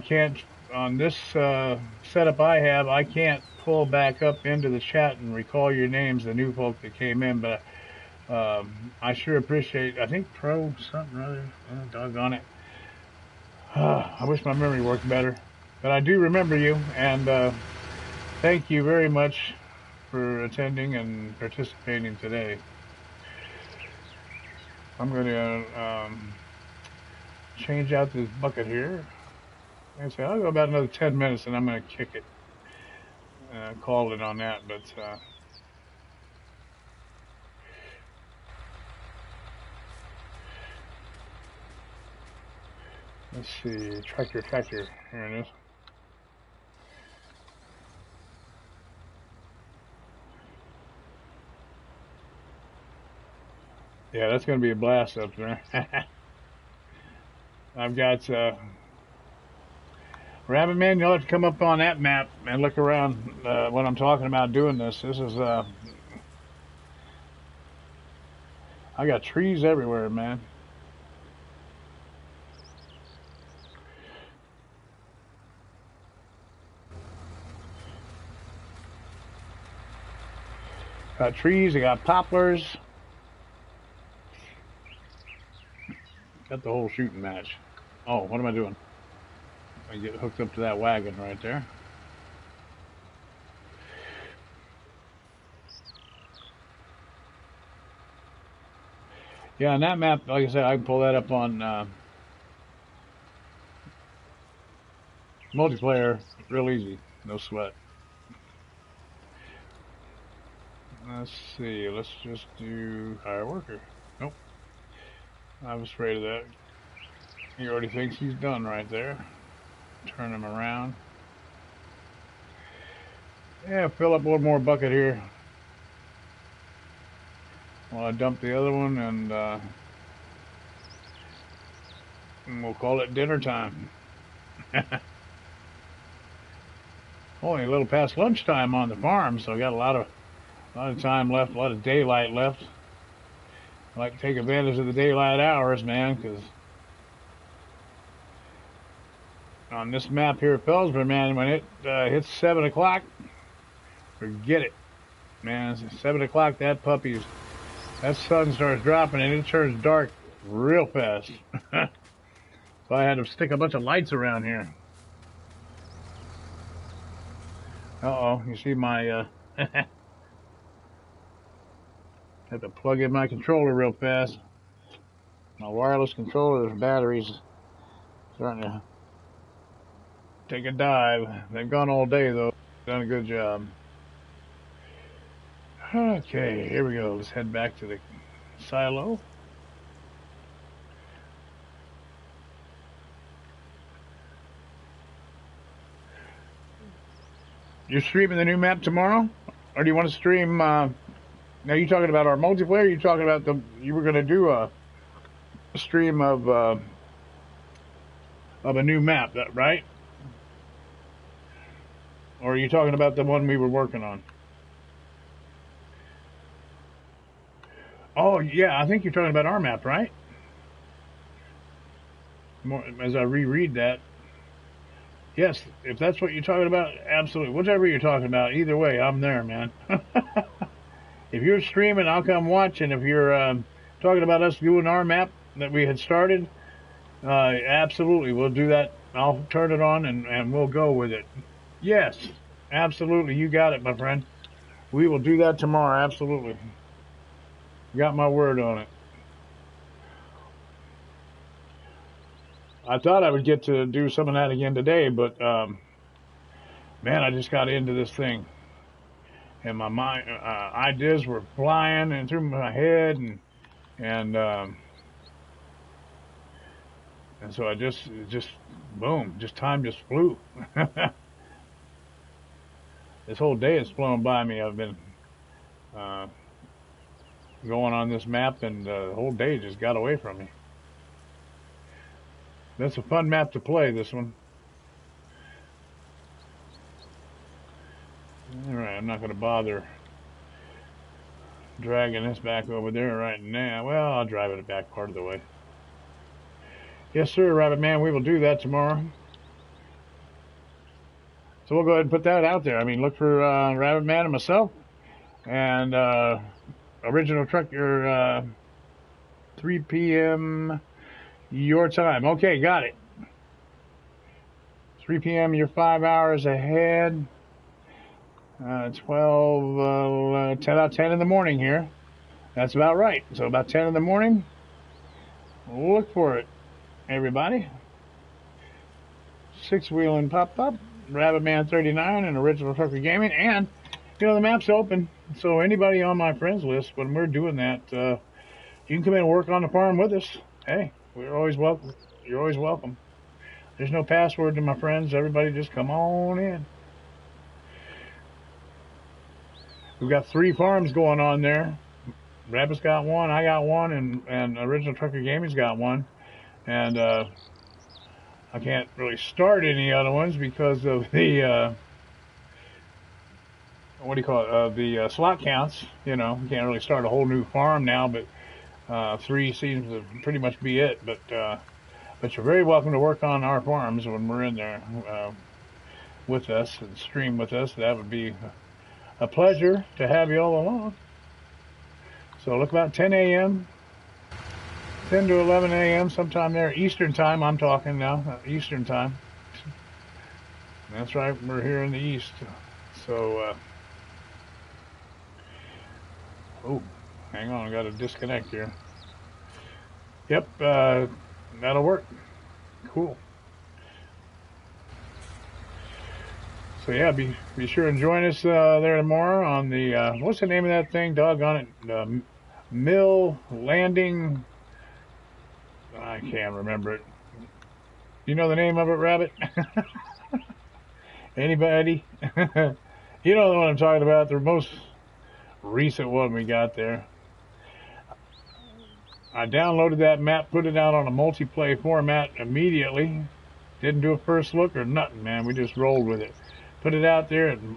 can't, on this setup I have, I can't pull back up into the chat and recall your names, the new folk that came in, but I sure appreciate. I think Pro something or other. Doggone it. I wish my memory worked better, but I do remember you, and thank you very much for attending and participating today. I'm going to change out this bucket here. Like I say I'll go about another 10 minutes, and I'm going to kick it. Call it on that, but let's see. Tractor. Here it is. Yeah, that's going to be a blast up there. I've got Rabbit Man. You'll have to come up on that map and look around when I'm talking about doing this. This is I got trees everywhere, man. Got trees. I got poplars. Got the whole shooting match. Oh, what am I doing? I get hooked up to that wagon right there. Yeah, on that map, like I said, I can pull that up on multiplayer real easy. No sweat. Let's see. Let's just do hire worker. Nope. I was afraid of that. He already thinks he's done right there. Turn him around. Yeah, fill up one more bucket here. While I dump the other one, and we'll call it dinner time. Only a little past lunchtime on the farm, so I got a lot of time left, a lot of daylight left. I like to take advantage of the daylight hours, man, because on this map here at Felsbrun, man, when it hits 7 o'clock, forget it, man. It's 7 o'clock, that sun starts dropping and it turns dark real fast. So I had to stick a bunch of lights around here. Uh-oh, you see my, had to plug in my controller real fast. My wireless controller's batteries starting to take a dive. They've gone all day, though. Done a good job. Okay, here we go. Let's head back to the silo. You're streaming the new map tomorrow? Or do you want to stream, now you talking about our multiplayer? Or you talking about you were going to do a stream of a new map, right? Or are you talking about the one we were working on? Oh, yeah, I think you're talking about our map, right? More, as I reread that. Yes, if that's what you're talking about, absolutely. Whatever you're talking about, either way, I'm there, man. If you're streaming, I'll come watch. And if you're talking about us doing our map that we had started, absolutely, we'll do that. I'll turn it on and we'll go with it. Yes, absolutely. You got it, my friend. We will do that tomorrow, absolutely. Got my word on it. I thought I would get to do some of that again today, but man, I just got into this thing, and my mind ideas were flying and through my head, and so I just boom, just time just flew. This whole day has flown by me. I've been going on this map, and the whole day just got away from me. That's a fun map to play, this one. Alright, I'm not going to bother dragging this back over there right now. Well, I'll drive it back part of the way. Yes, sir, Rabbit Man, we will do that tomorrow. So we'll go ahead and put that out there. I mean, look for Rabbit Man and myself. And Original Trucker, 3 p.m. your time. Okay, got it. 3 p.m. You're 5 hours ahead. 12, 10 about 10 in the morning here. That's about right. So about 10 in the morning, look for it, everybody. Sixwheelin popped up, Rabbitman 39 and Original Trucker Gaming, and the map's open. So anybody on my friends list, when we're doing that, you can come in and work on the farm with us. Hey, we're always welcome. You're always welcome. There's no password to my friends. Everybody just come on in. We've got 3 farms going on there. Rabbit's got one, I got one, and Original Trucker Gaming's got one. And I can't really start any other ones because of the what do you call it? The slot counts. You can't really start a whole new farm now, but 3 seems to pretty much be it. But you're very welcome to work on our farms when we're in there with us and stream with us. That would be a pleasure to have you all along. So look about 10 a.m., 10 to 11 a.m. sometime there, Eastern time. I'm talking now, Eastern time. That's right, we're here in the East. So, oh, hang on, I got to disconnect here. Yep, that'll work. Cool. So yeah, be sure and join us there tomorrow on the what's the name of that thing? Doggone it, Mill Landing. I can't remember it. You know the name of it, Rabbit? Anybody? You know the one I'm talking about. The most recent one we got there. I downloaded that map, put it out on a multiplayer format immediately. Didn't do a first look or nothing, man. We just rolled with it. Put it out there and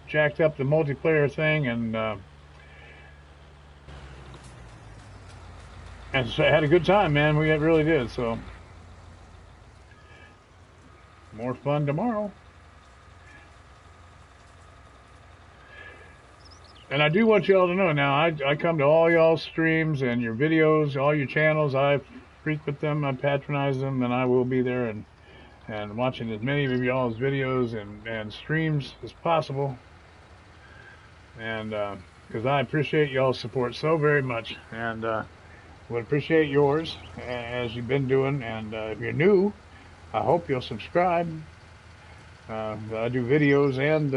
jacked up the multiplayer thing, and so had a good time, man. We really did. So more fun tomorrow. And I do want y'all to know now, I come to all y'all's streams and your videos, all your channels. I frequent them, I patronize them, and I will be there and watching as many of y'all's videos and streams as possible. And because I appreciate y'all's support so very much, and would appreciate yours as you've been doing. And if you're new, I hope you'll subscribe. I do videos and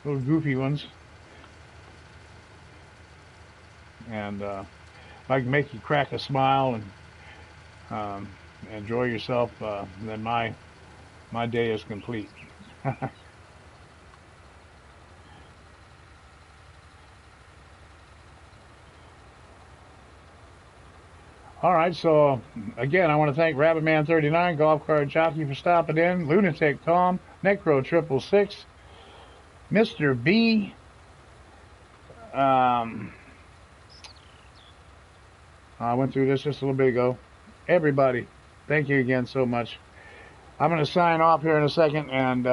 little goofy ones. And if I can make you crack a smile and enjoy yourself, then my day is complete. All right, so again, I want to thank Rabbitman 39, Golf Cart Jockey for stopping in, Lunatic Tom, Necro 666, Mr. B, I went through this just a little bit ago. Everybody, thank you again so much. I'm going to sign off here in a second and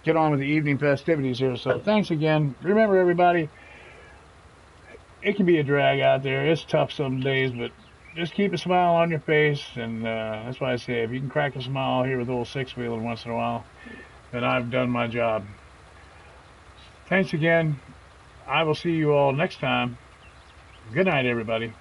get on with the evening festivities here. So thanks again. Remember, everybody, it can be a drag out there. It's tough some days, but just keep a smile on your face. And that's why I say, if you can crack a smile here with old Sixwheelin once in a while, then I've done my job. Thanks again. I will see you all next time. Good night, everybody.